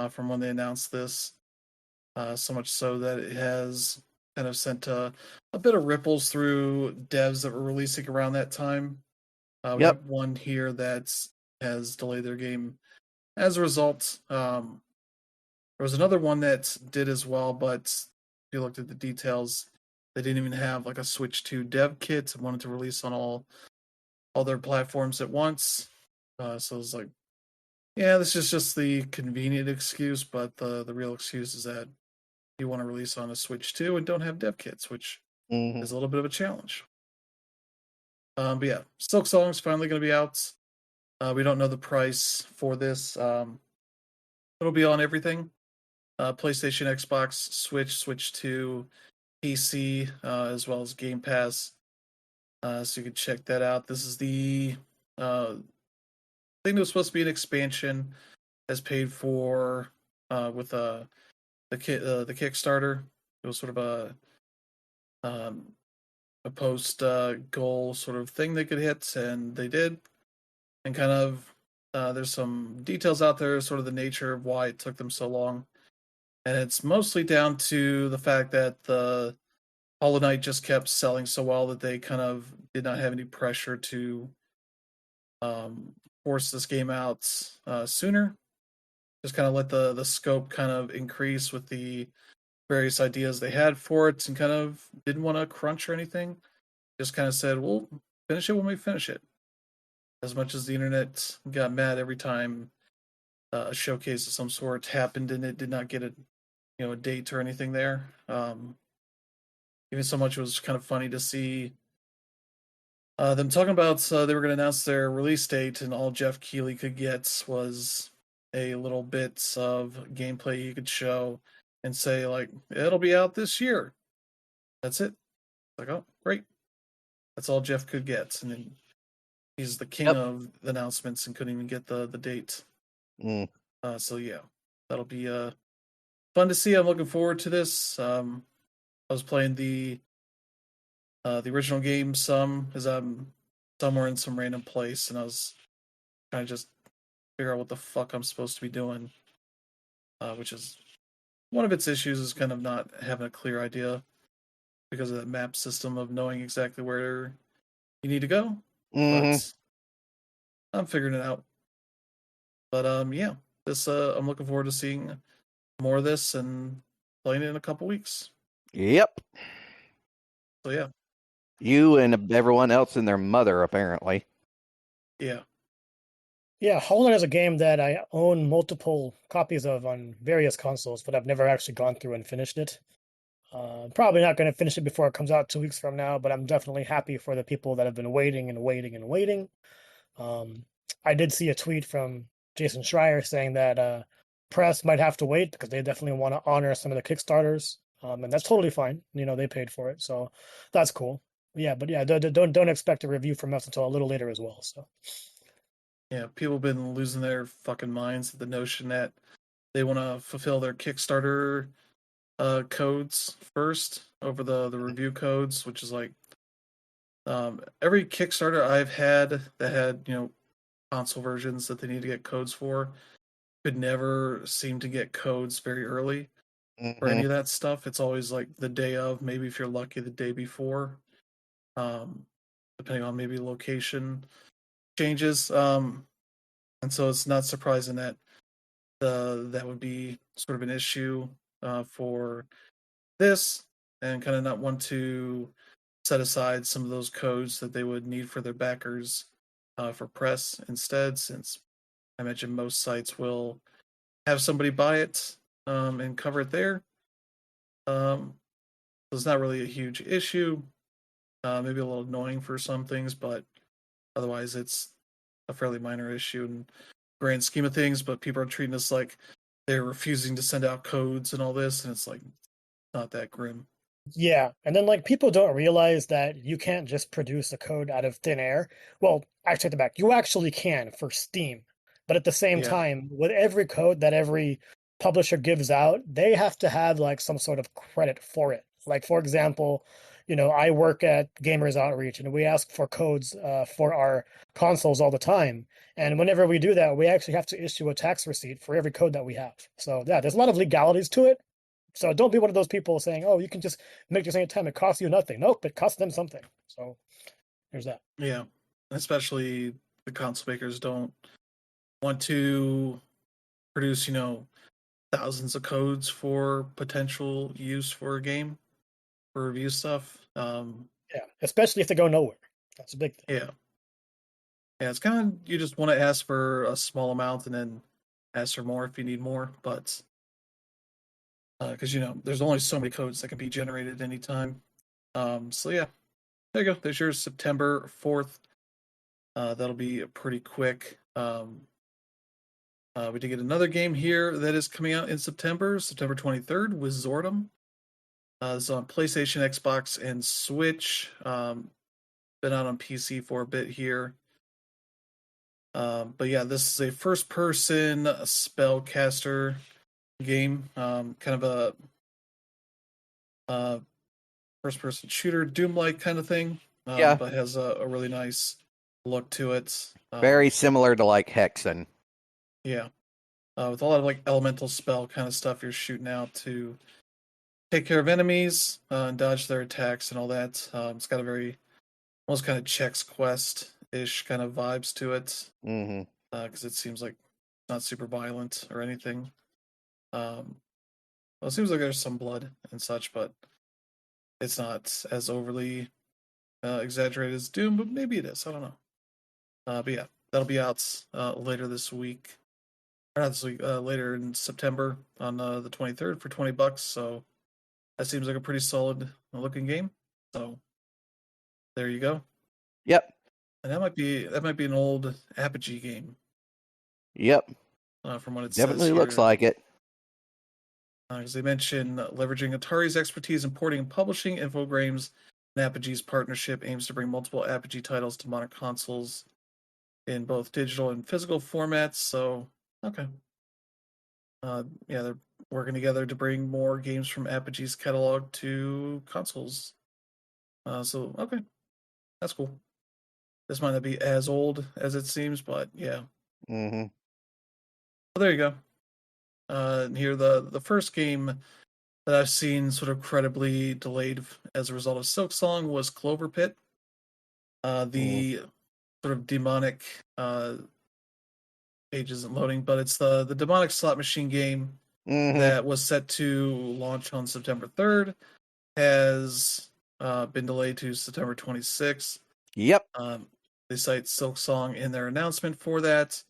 from when they announced this. So much so that it has kind of sent a bit of ripples through devs that were releasing around that time. We Yep. have one here that has delayed their game as a result. There was another one that did as well, but if you looked at the details, they didn't even have like a Switch 2 dev kit and wanted to release on all their platforms at once. So it was like, yeah, this is just the convenient excuse, but the real excuse is that you want to release on a Switch 2 and don't have dev kits, which is a little bit of a challenge. But yeah, Silksong is finally going to be out. We don't know the price for this. It'll be on everything: PlayStation, Xbox, Switch, Switch 2, PC, as well as Game Pass. So you can check that out. This is the thing that was supposed to be an expansion, as paid for with the Kickstarter. It was sort of a post goal sort of thing they could hit, and they did. And kind of there's some details out there, sort of the nature of why it took them so long, and it's mostly down to the fact that the Hollow Knight just kept selling so well that they kind of did not have any pressure to force this game out sooner. Just kind of let the scope kind of increase with the various ideas they had for it, and kind of didn't want to crunch or anything. Just kind of said, "We'll finish it when we finish it." As much as the internet got mad every time a showcase of some sort happened and it did not get a date or anything there. Even so much, it was kind of funny to see them talking about they were going to announce their release date, and all Jeff Keighley could get was a little bit of gameplay he could show and say, like, it'll be out this year. That's it. Like, oh, great. That's all Jeff could get. And then he's the king of the announcements and couldn't even get the date. So yeah, that'll be fun to see. I'm looking forward to this. I was playing the original game some, as I'm somewhere in some random place, and I was trying to just figure out what the fuck I'm supposed to be doing, which is one of its issues, is kind of not having a clear idea because of that map system of knowing exactly where you need to go. But I'm figuring it out. But yeah, this I'm looking forward to seeing more of this and playing it in a couple weeks. Yep. So yeah. You and everyone else and their mother, apparently. Yeah. Yeah, Hollow Knight is a game that I own multiple copies of on various consoles, but I've never actually gone through and finished it. Probably not going to finish it before it comes out 2 weeks from now, but I'm definitely happy for the people that have been waiting and waiting and waiting. I did see a tweet from Jason Schreier saying that press might have to wait because they definitely want to honor some of the Kickstarters, and that's totally fine. They paid for it, so that's cool. Yeah, but yeah, don't expect a review from us until a little later as well. So. Yeah, people have been losing their fucking minds at the notion that they want to fulfill their Kickstarter codes first over the review codes, which is like every Kickstarter I've had that had console versions that they need to get codes for could never seem to get codes very early for any of that stuff. It's always like the day of, maybe if you're lucky, the day before, depending on maybe location changes. And so it's not surprising that that would be sort of an issue for this, and kind of not want to set aside some of those codes that they would need for their backers for press instead, since I imagine most sites will have somebody buy it and cover it there. So it's not really a huge issue. Maybe a little annoying for some things, but otherwise it's a fairly minor issue in grand scheme of things. But people are treating us like they're refusing to send out codes and all this, and it's like not that grim. Yeah, and then people don't realize that you can't just produce a code out of thin air. Well, I take it back. You actually can for Steam, but at the same time, with every code that every publisher gives out, they have to have some sort of credit for it. Like, for example, I work at Gamers Outreach, and we ask for codes for our consoles all the time. And whenever we do that, we actually have to issue a tax receipt for every code that we have. So yeah, there's a lot of legalities to it. So don't be one of those people saying, "Oh, you can just make this anytime. It costs you nothing." Nope, it costs them something. So there's that. Yeah, especially the console makers don't want to produce, thousands of codes for potential use for a game for review stuff. Yeah, especially if they go nowhere. That's a big thing. Yeah, yeah, it's kind of you just want to ask for a small amount and then ask for more if you need more, but because there's only so many codes that can be generated anytime. So yeah, there you go. There's your September 4th. That'll be pretty quick. We did get another game here that is coming out in September 23rd, with Zordom. It's on PlayStation, Xbox, and Switch. Been out on PC for a bit here. But yeah, this is a first-person spellcaster game. Kind of a first-person shooter, Doom-like kind of thing. Yeah. But has a really nice look to it. Very similar to like Hexen. Yeah. With a lot of like elemental spell kind of stuff you're shooting out to take care of enemies and dodge their attacks and all that. It's got a very almost kind of Chex Quest-ish kind of vibes to it. Mm-hmm. Because it seems like not super violent or anything. Well, it seems like there's some blood and such, but it's not as overly exaggerated as Doom, but maybe it is. I don't know. But yeah, that'll be out later this week. Or not this week, later in September on the 23rd for $20. So that seems like a pretty solid looking game. So there you go. Yep. And that might be an old Apogee game. Yep. From what it Definitely says here. looks like it. As they mentioned, leveraging Atari's expertise in porting and publishing, Infogrames and Apogee's partnership aims to bring multiple Apogee titles to modern consoles in both digital and physical formats. So, okay. Yeah, they're working together to bring more games from Apogee's catalog to consoles. So, okay. That's cool. This might not be as old as it seems, but yeah. Mm-hmm. Well, there you go. Here, the first game that I've seen sort of credibly delayed as a result of Silksong was Clover Pit. The sort of demonic page isn't loading, but it's the demonic slot machine game that was set to launch on September 3rd has been delayed to September 26th. Yep. They cite Silksong in their announcement for that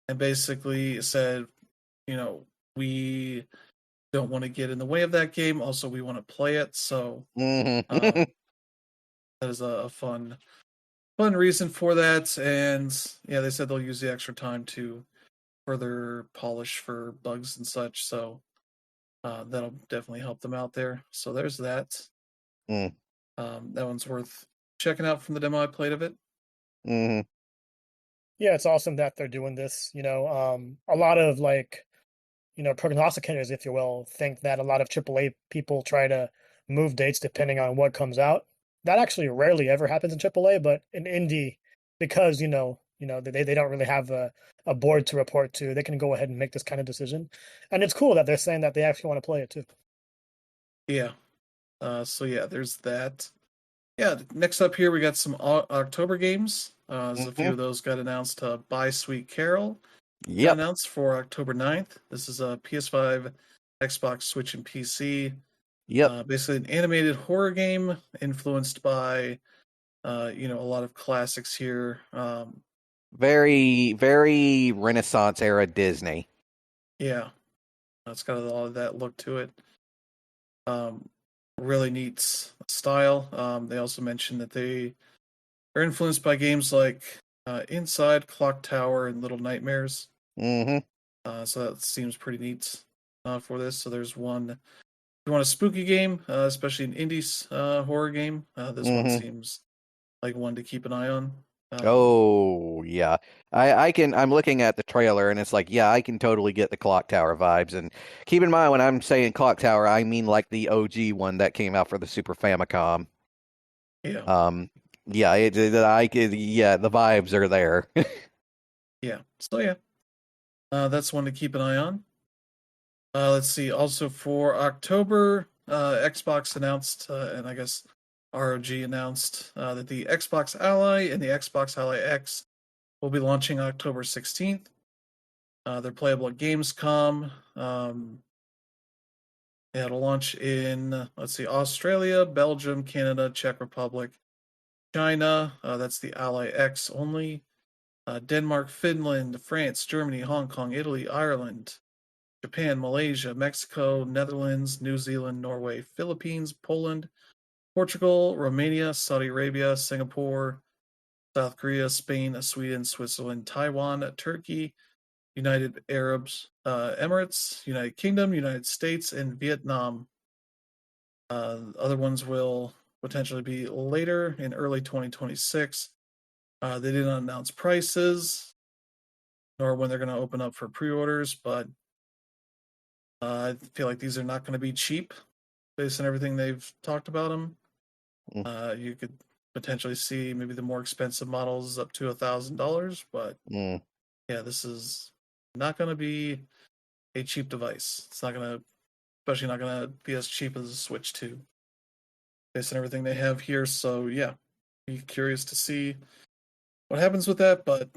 and basically said, we don't want to get in the way of that game. Also, we want to play it. So that is a fun reason for that. And yeah, they said they'll use the extra time to further polish for bugs and such. So that'll definitely help them out there. So there's that. That one's worth checking out from the demo I played of it. Yeah, it's awesome that they're doing this. A lot of prognosticators, if you will, think that a lot of AAA people try to move dates depending on what comes out. That actually rarely ever happens in AAA, but in indie, because they don't really have a board to report to, they can go ahead and make this kind of decision. And it's cool that they're saying that they actually want to play it too. Yeah. So yeah, there's that. Yeah, next up here we got some October games. There's a few of those got announced. Buy Sweet Carol got announced for October 9th. This is a PS5, Xbox, Switch, and PC. Yep. Basically an animated horror game influenced by, a lot of classics here. Very, very Renaissance era Disney. Yeah. It's got a lot of that look to it. Really neat style. They also mentioned that they are influenced by games like Inside, Clock Tower, and Little Nightmares. So that seems pretty neat for this. So there's one. If you want a spooky game, especially an indie horror game, this one seems like one to keep an eye on. Oh yeah. I'm looking at the trailer and it's like, yeah, I can totally get the clock tower vibes. And keep in mind when I'm saying clock tower, I mean like the OG one that came out for the Super Famicom. Yeah, Um yeah, the vibes are there. yeah. So yeah, that's one to keep an eye on. Let's see. Also for October, Xbox announced, and I guess ROG announced that the Xbox Ally and the Xbox Ally X will be launching October 16th. They're playable at Gamescom. Yeah, it'll launch in, let's see, Australia, Belgium, Canada, Czech Republic, China. That's the Ally X only. Denmark, Finland, France, Germany, Hong Kong, Italy, Ireland, Japan, Malaysia, Mexico, Netherlands, New Zealand, Norway, Philippines, Poland, Portugal, Romania, Saudi Arabia, Singapore, South Korea, Spain, Sweden, Switzerland, Taiwan, Turkey, United Emirates, United Kingdom, United States, and Vietnam. Other ones will potentially be later in early 2026. They didn't announce prices nor when they're going to open up for pre-orders, but I feel like these are not going to be cheap based on everything they've talked about them. You could potentially see maybe the more expensive models up to $1,000, but Mm. yeah, this is not going to be a cheap device. It's not going to, especially not going to be as cheap as a Switch 2 based on everything they have here. So yeah, be curious to see what happens with that. But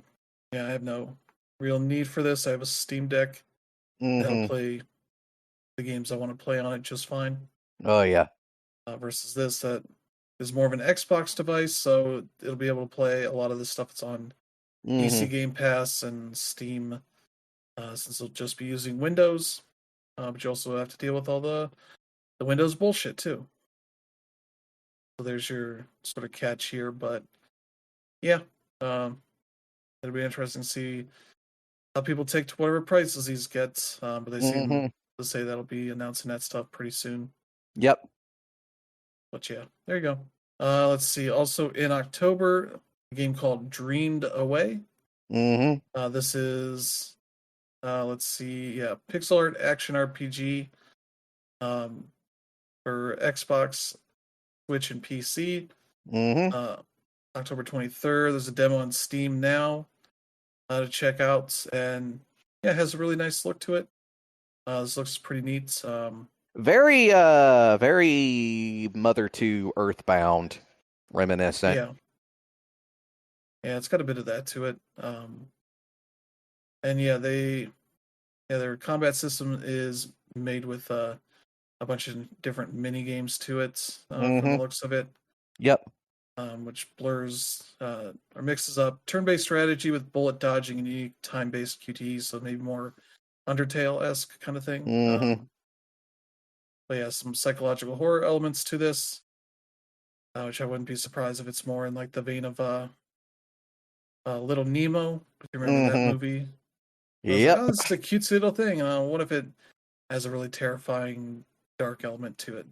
yeah, I have no real need for this. I have a Steam Deck that'll Hmm. play the games I want to play on it just fine. Oh yeah. Versus this that is more of an Xbox device, so it'll be able to play a lot of the stuff that's on PC Hmm. Game Pass and Steam, since it'll just be using Windows. But you also have to deal with all the Windows bullshit too. So there's your sort of catch here, but yeah, it'll be interesting to see how people take to whatever prices these get. But they seem Hmm. to say that'll be announcing that stuff pretty soon. Yep. But yeah, there you go. Let's see. Also in October, a game called Dreamed Away. Hmm. This is let's see, yeah, pixel art action RPG um, for Xbox, Switch, and PC. Hmm. Uh, October 23rd. There's a demo on Steam now to check out, and yeah, it has a really nice look to it. This looks pretty neat. Very Mother to Earthbound reminiscent. Yeah, yeah, it's got a bit of that to it. And yeah, their combat system is made with a bunch of different mini games to it from the Hmm. looks of it, Yep. which blurs or mixes up turn-based strategy with bullet dodging and unique time-based QTEs, so maybe more Undertale-esque kind of thing. Hmm. But yeah, some psychological horror elements to this, which I wouldn't be surprised if it's more in like the vein of Little Nemo. If you remember that Hmm. movie, I was like, Yep. oh, this is a cute little thing. What if it has a really terrifying dark element to it?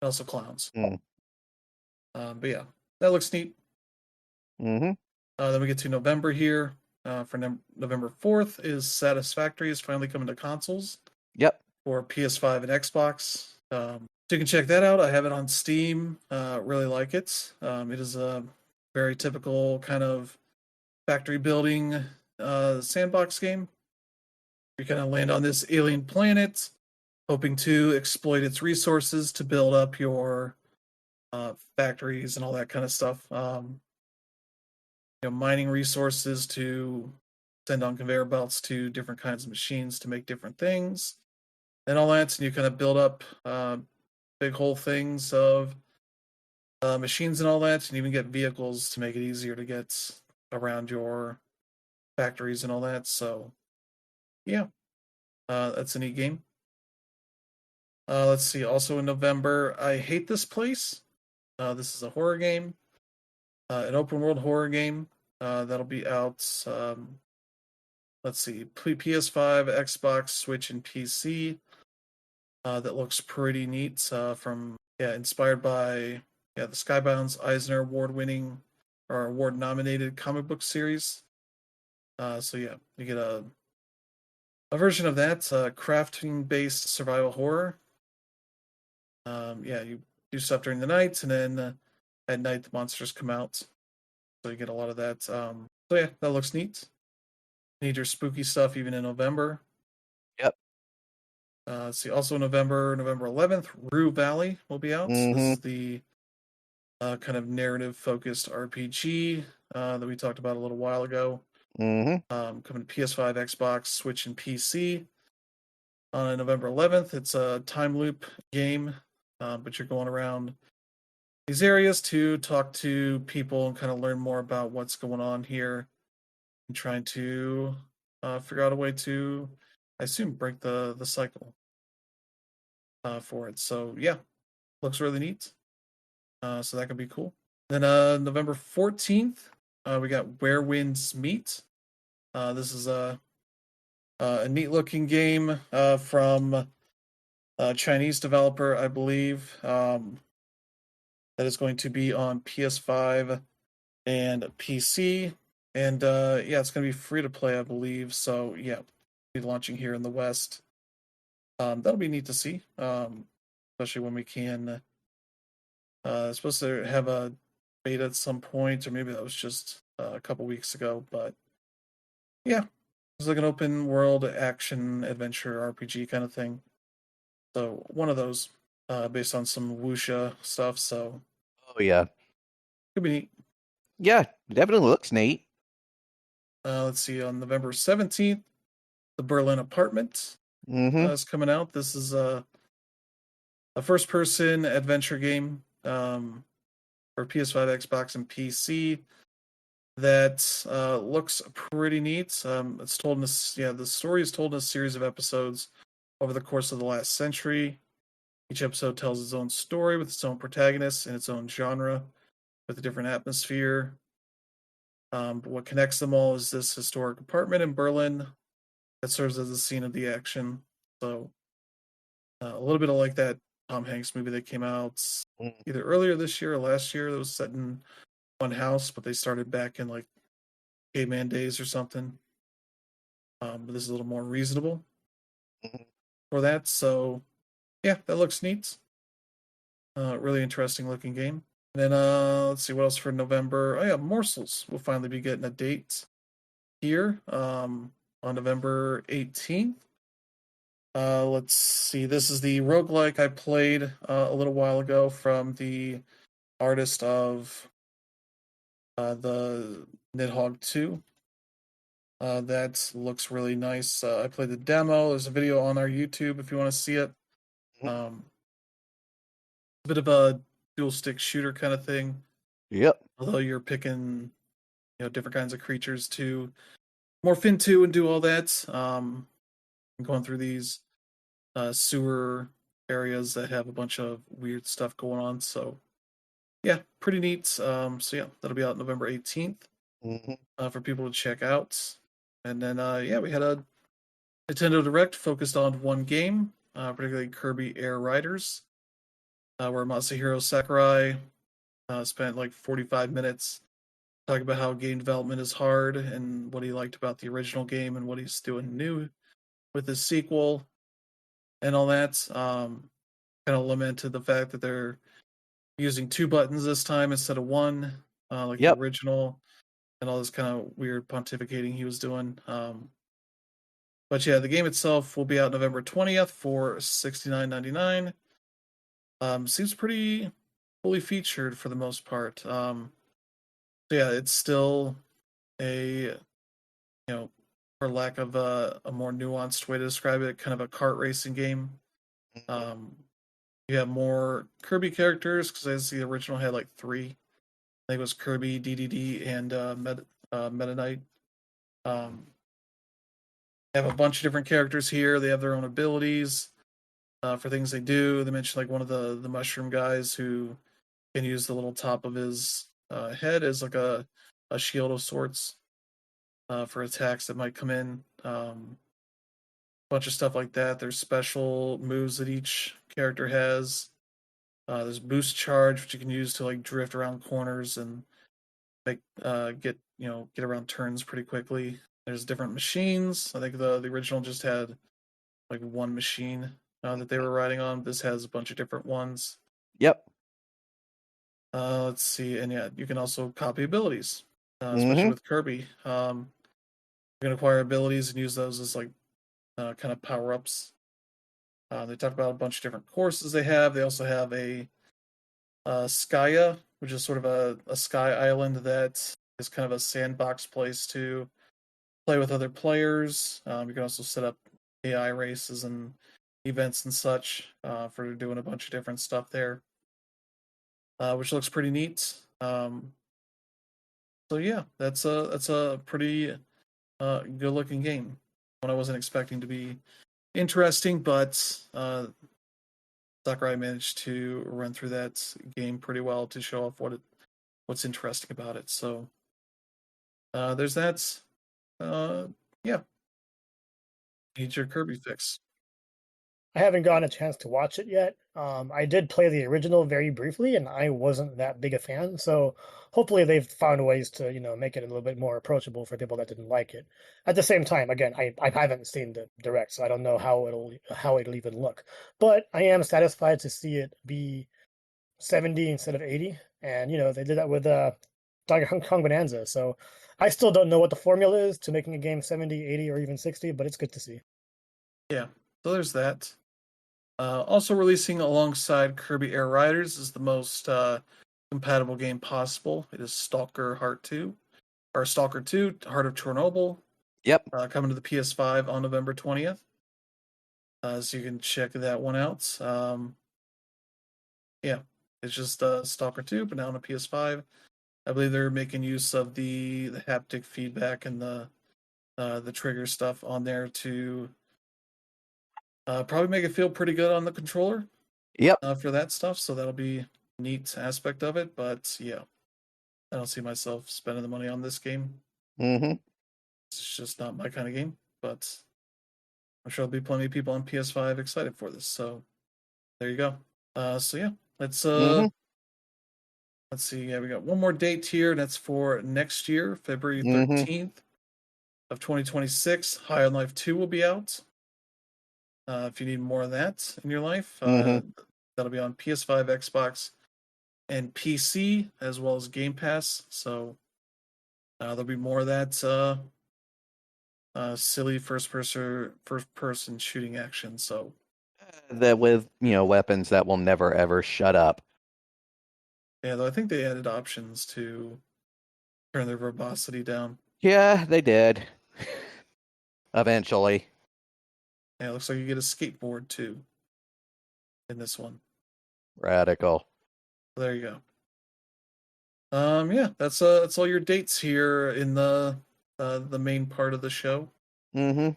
Also clowns. But yeah, that looks neat. Hmm. Then we get to November here. For November 4th is Satisfactory is finally coming to consoles Yep. for PS5 and Xbox. So you can check that out. I have it on Steam. Really like it. It is a very typical kind of factory building sandbox game. You kind of land on this alien planet, hoping to exploit its resources to build up your factories and all that kind of stuff. Mining resources to send on conveyor belts to different kinds of machines to make different things and all that. And you kind of build up big whole things of machines and all that, and even get vehicles to make it easier to get around your factories and all that. So, yeah, that's a neat game. Let's see. Also in November, I Hate This Place. This is a horror game, an open world horror game that'll be out. Let's see, PS5, Xbox, Switch, and PC. That looks pretty neat. Inspired by the Skybound's Eisner Award-winning or award-nominated comic book series. So yeah, you get a version of that, crafting-based survival horror. Yeah, you do stuff during the night, and then at night the monsters come out. So you get a lot of that. So yeah, that looks neat. You need your spooky stuff even in November. Yep. Let's see, also November 11th, Rue Valley will be out. This Mm-hmm. is the kind of narrative-focused RPG that we talked about a little while ago. Mm-hmm. Coming to PS5, Xbox, Switch, and PC. On November 11th, it's a time loop game, but you're going around these areas to talk to people and kind of learn more about what's going on here and trying to figure out a way to, I assume, break the cycle for it. So yeah, looks really neat. So that could be cool. Then November 14th, we got Where Winds Meet. This is a neat looking game from a Chinese developer, I believe, that is going to be on PS5 and PC. And yeah, it's going to be free to play, I believe. So yeah, be launching here in the West. That'll be neat to see, especially when we can. Supposed to have a beta at some point, or maybe that was just a couple weeks ago. But yeah, it's like an open world action adventure RPG kind of thing. So one of those, based on some wuxia stuff. So Oh yeah. could be neat. Yeah, definitely looks neat. Let's see, on November 17th, the Berlin Apartment Mm-hmm. is coming out. This is a first person adventure game for PS5, Xbox, and PC that looks pretty neat. It's told in this, yeah, the story is told in a series of episodes over the course of the last century. Each episode tells its own story with its own protagonist and its own genre with a different atmosphere. But what connects them all is this historic apartment in Berlin that serves as the scene of the action. So a little bit of like that Tom Hanks movie that came out either earlier this year or last year that was set in one house, but they started back in like caveman days or something. But this is a little more reasonable for that. So yeah, that looks neat. Really interesting looking game. And then let's see what else for November. Oh yeah, Morsels. We'll finally be getting a date here on November 18th. Let's see. This is the roguelike I played a little while ago from the artist of the Nidhogg 2. That looks really nice. I played the demo. There's a video on our YouTube if you want to see it. A bit of a dual stick shooter kind of thing. Yep. Although you're picking, different kinds of creatures to morph into and do all that. Going through these sewer areas that have a bunch of weird stuff going on. So yeah, pretty neat. So yeah, that'll be out November 18th for people to check out. And then yeah, we had a Nintendo Direct focused on one game, particularly Kirby Air Riders, where Masahiro Sakurai spent like 45 minutes talking about how game development is hard and what he liked about the original game and what he's doing new with his sequel and all that. Kind of lamented the fact that they're using two buttons this time instead of one, like the Yep. original, and all this kind of weird pontificating he was doing. But yeah, the game itself will be out November 20th for $69.99. Seems pretty fully featured for the most part. So yeah, it's still a, for lack of a more nuanced way to describe it, kind of a kart racing game. You have more Kirby characters because I see the original had like three. I think it was Kirby, DDD, and Meta Knight. They have a bunch of different characters here. They have their own abilities for things they do. They mentioned like one of the mushroom guys who can use the little top of his head as like a shield of sorts for attacks that might come in. Bunch of stuff like that. There's special moves that each character has. There's boost charge, which you can use to like drift around corners and get around turns pretty quickly. There's different machines. I think the original just had like one machine that they were riding on. This has a bunch of different ones. Yep. Let's see, and yeah, you can also copy abilities, especially Mm-hmm. with Kirby. You can acquire abilities and use those as like kind of power ups. They talk about a bunch of different courses they have. They also have a Skya, which is sort of a sky island that is kind of a sandbox place to play with other players. You can also set up AI races and events and such for doing a bunch of different stuff there, which looks pretty neat. So yeah, that's a pretty good looking game. One I wasn't expecting to be interesting, but Sakurai managed to run through that game pretty well to show off what's interesting about it. So there's that. Yeah, need your Kirby fix. I haven't gotten a chance to watch it yet. I did play the original very briefly, and I wasn't that big a fan. So hopefully they've found ways to, make it a little bit more approachable for people that didn't like it. At the same time, again, I haven't seen the direct, so I don't know how it'll even look. But I am satisfied to see it be 70 instead of 80, and they did that with Donkey Kong Bonanza. So I still don't know what the formula is to making a game 70, 80, or even 60, but it's good to see. Yeah, so there's that. Also releasing alongside Kirby Air Riders is the most compatible game possible. It is Stalker Heart 2, or Stalker 2, Heart of Chernobyl, Yep. coming to the PS5 on November 20th. So you can check that one out. Yeah, it's just Stalker 2, but now on a PS5. I believe they're making use of the haptic feedback and the trigger stuff on there to probably make it feel pretty good on the controller. Yep. For that stuff, so that'll be a neat aspect of it. But yeah, I don't see myself spending the money on this game. Mm-hmm. It's just not my kind of game. But I'm sure there'll be plenty of people on PS5 excited for this. So there you go. So yeah, Mm-hmm. let's see. Yeah, we got one more date here. That's for next year, February Mm-hmm. 13th of 2026. High on Life 2 will be out. If you need more of that in your life, Mm-hmm. that'll be on PS5, Xbox, and PC, as well as Game Pass. So there'll be more of that silly first person shooting action. So That with weapons that will never ever shut up. yeah, though I think they added options to turn their verbosity down. Yeah, they did. Eventually. Yeah, it looks like you get a skateboard too in this one. Radical. So there you go. Yeah, that's all your dates here in the main part of the show. Mm-hmm.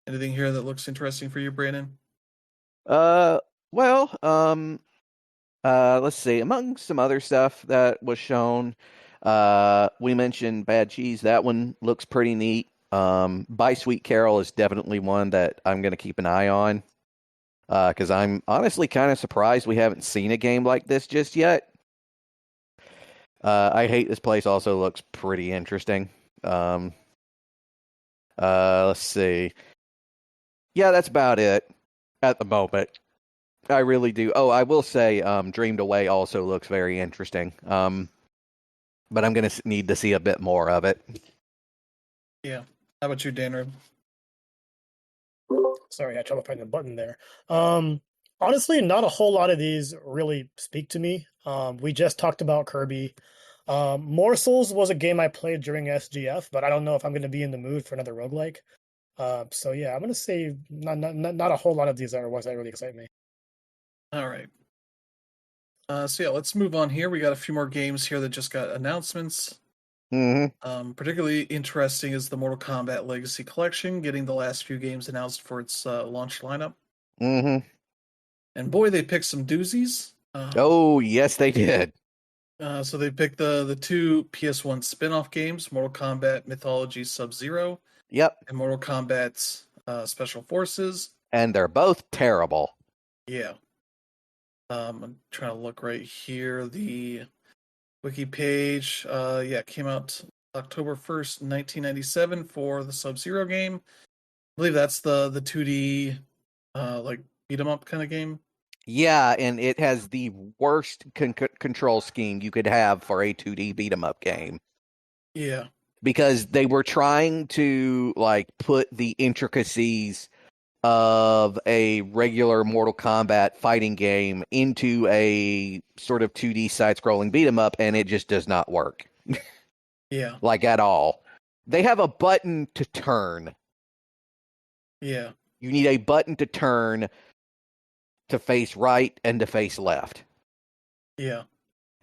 Anything here that looks interesting for you, Brandon? Well, let's see. Among some other stuff that was shown, we mentioned Bad Cheese. That one looks pretty neat. By Sweet Carol is definitely one that I'm going to keep an eye on. Because I'm honestly kind of surprised we haven't seen a game like this just yet. I Hate This Place also looks pretty interesting. Let's see. Yeah, that's about it at the moment. I really do. Oh, I will say, Dreamed Away also looks very interesting. But I'm gonna need to see a bit more of it. Yeah. How about you, Dan? Sorry, I had trouble finding the button there. Honestly, not a whole lot of these really speak to me. We just talked about Kirby. Morsels was a game I played during SGF, but I don't know if I'm going to be in the mood for another roguelike. So yeah, I'm going to say not a whole lot of these are ones that really excite me. All right. So yeah, let's move on here. We got a few more games here that just got announcements. Mm-hmm. Particularly interesting is the Mortal Kombat Legacy Collection, getting the last few games announced for its launch lineup. Mm-hmm. And boy, they picked some doozies. Oh, yes, they did. So they picked the two PS1 spin-off games, Mortal Kombat Mythology Sub-Zero Yep. and Mortal Kombat Special Forces. And they're both terrible. Yeah. I'm trying to look right here. The wiki page. Yeah, it came out October 1st, 1997 for the Sub-Zero game. I believe that's the 2D like beat 'em up kind of game. Yeah, and it has the worst control scheme you could have for a 2D beat 'em up game. Yeah. Because they were trying to like put the intricacies of a regular Mortal Kombat fighting game into a sort of 2D side-scrolling beat 'em up, and it just does not work. Yeah. Like at all. They have a button to turn. Yeah. You need a button to turn to face right and to face left. Yeah.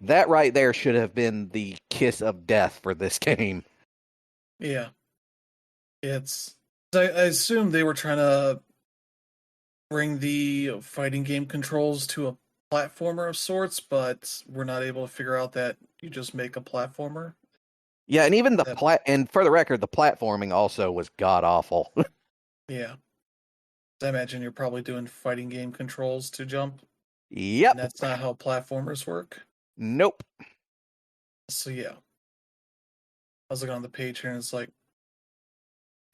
That right there should have been the kiss of death for this game. Yeah. It's I assume they were trying to bring the fighting game controls to a platformer of sorts, but we're not able to figure out that you just make a platformer. Yeah, and even That- and for the record, the platforming also was god awful. Yeah. I imagine you're probably doing fighting game controls to jump. Yep. And that's not how platformers work. Nope. So yeah. I was looking on the page here and it's like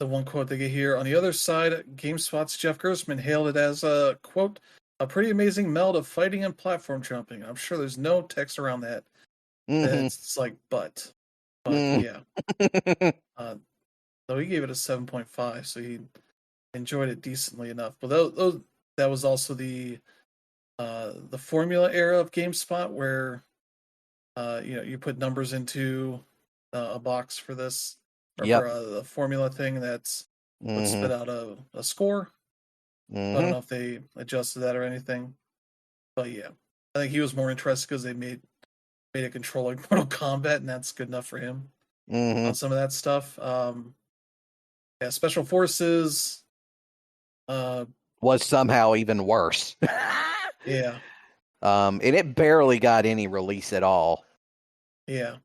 the one quote they get here. On the other side, GameSpot's Jeff Gerstmann hailed it as a quote, a pretty amazing meld of fighting and platform jumping. I'm sure there's no text around that. Mm-hmm. It's like but Mm. yeah. So he gave it a 7.5, so he enjoyed it decently enough. But that was also the formula era of GameSpot where you put numbers into a box for this or Yep. for a formula thing that's would spit Mm-hmm. out a score. I don't Mm-hmm. know if they adjusted that or anything, but yeah, I think he was more interested because they made a control like Mortal Kombat, and that's good enough for him Mm-hmm. on some of that stuff. Yeah, Special Forces. Was somehow even worse. Yeah, And it barely got any release at all. yeah.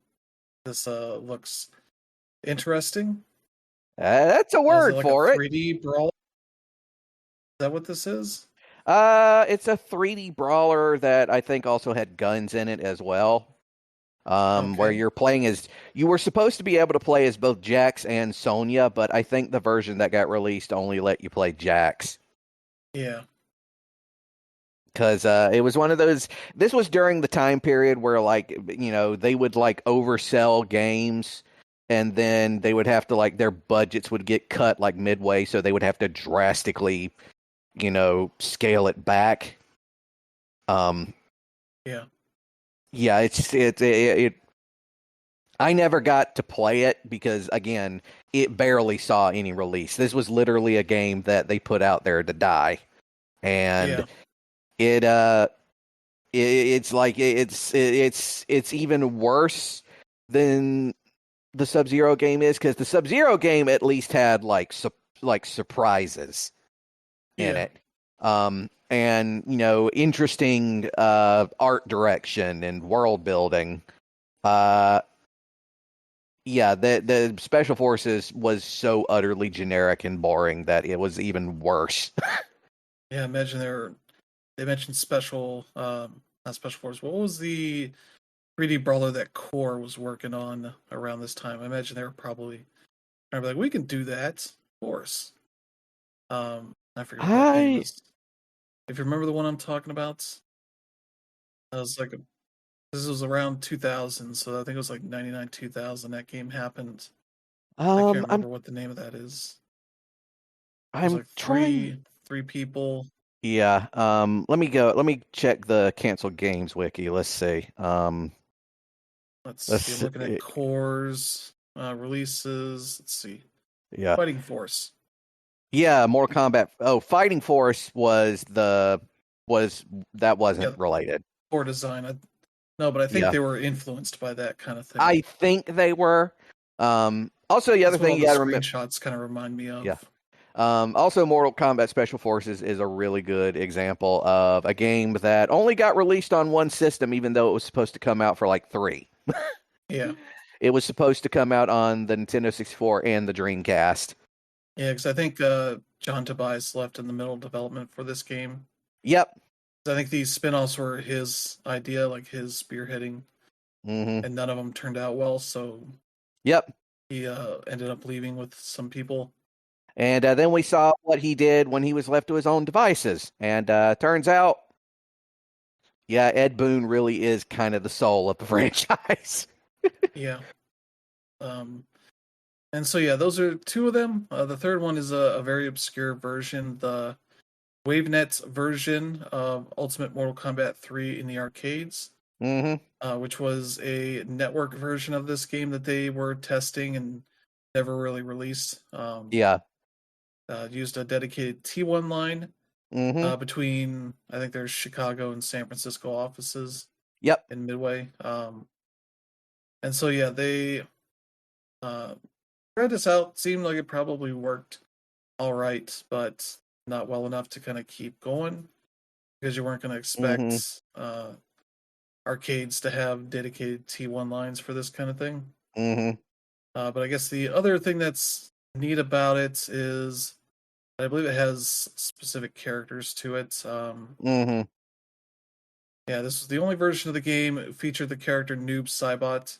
This looks interesting. That's a Is word it like a for it. 3D brawl? Is that what this is? It's a 3D brawler that I think also had guns in it as well. Where Okay. you're playing as you were supposed to be able to play as both Jax and Sonya, but I think the version that got released only let you play Jax. Yeah. Because it was one of those. This was during the time period where, like, they would like oversell games, and then they would have to like their budgets would get cut like midway, so they would have to drastically, scale it back. Yeah. Yeah, it. I never got to play it because, again, it barely saw any release. This was literally a game that they put out there to die, and Yeah. it's like it's even worse than the Sub-Zero game is because the Sub-Zero game at least had like surprises in Yeah. it, and interesting art direction and world building. Yeah, the Special Forces was so utterly generic and boring that it was even worse. Yeah. Imagine they mentioned not special force. What was the 3D brawler that Core was working on around this time? I imagine they were probably trying to be like, we can do that, of course. I forget what that game I is. If you remember the one I'm talking about, this was around 2000, so I think it was like 99, 2000. That game happened. I can't I'm remember what the name of that is. It was I'm like trying. three people. Yeah. Let me check the canceled games wiki. Let's see. Let's see. I'm Let's looking at cores, releases. Let's see. yeah. Fighting Force. Yeah, Mortal Kombat. Oh, Fighting Force that Yeah, wasn't related. core design. No, but I think Yeah. they were influenced by that kind of thing. I think they were. Also the other That's what thing all you the got to remember. screenshots kind of remind me of. Yeah. Also, Mortal Kombat Special Forces is a really good example of a game that only got released on one system, even though it was supposed to come out for like 3. Yeah. It was supposed to come out on the Nintendo 64 and the Dreamcast. Yeah, because I think John Tobias left in the middle of development for this game. Yep. I think these spin-offs were his idea, like his spearheading Mm-hmm. and none of them turned out well. So Yep. he ended up leaving with some people. And then we saw what he did when he was left to his own devices. And turns out, yeah, Ed Boon really is kind of the soul of the franchise. Yeah. And so yeah, those are two of them. The third one is a very obscure version, the WaveNet version of Ultimate Mortal Kombat 3 in the arcades, Mm-hmm. which was a network version of this game that they were testing and never really released. Yeah. Used a dedicated T1 line Mm-hmm. between, I think there's Chicago and San Francisco offices Yep. in Midway. And so yeah, they tried this out. Seemed like it probably worked all right, but not well enough to kind of keep going because you weren't going to Mm-hmm. expect arcades to have dedicated T1 lines for this kind of thing. Mm-hmm. But I guess the other thing that's neat about it is I believe it has specific characters to it. Mm-hmm. Yeah, this was the only version of the game that featured the character Noob Saibot,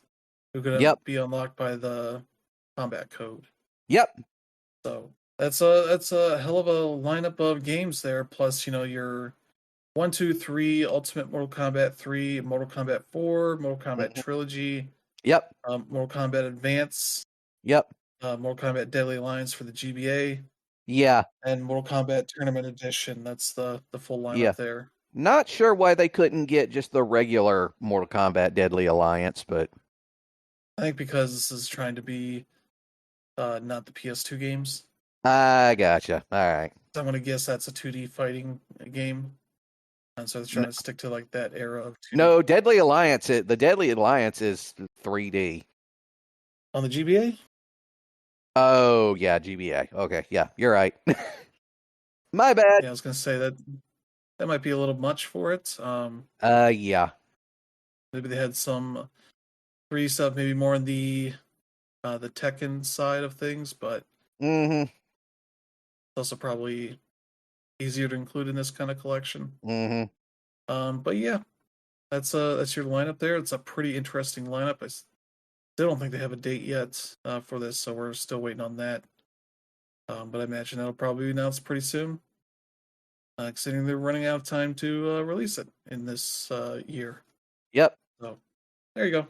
who could Yep. be unlocked by the combat code. Yep. So that's a hell of a lineup of games there. Plus, your 1, 2, 3, Ultimate Mortal Kombat 3, Mortal Kombat 4, Mortal Kombat Mm-hmm. Trilogy, Yep. Mortal Kombat Advance, Yep. Mortal Kombat Deadly Alliance for the GBA, Yeah. and Mortal Kombat Tournament Edition. That's the full Yeah. lineup there. Not sure why they couldn't get just the regular Mortal Kombat Deadly Alliance, but I think because this is trying to be not the PS2 games. I gotcha. All right. So I'm gonna guess that's a 2D fighting game, and so they're trying to stick to like that era of 2D No, Deadly Alliance. The Deadly Alliance is 3D. on the GBA. Oh yeah, GBA. Okay, yeah, you're right. My bad. Yeah, I was gonna say that might be a little much for it. Yeah. Maybe they had some 3D stuff, maybe more in the Tekken side of things, but Mm-hmm. it's also probably easier to include in this kind of collection. Mm-hmm. But yeah, that's your lineup there. It's a pretty interesting lineup. I still don't think they have a date yet for this, so we're still waiting on that. But I imagine that'll probably be announced pretty soon. Considering they're running out of time to release it in this year. Yep. So there you go.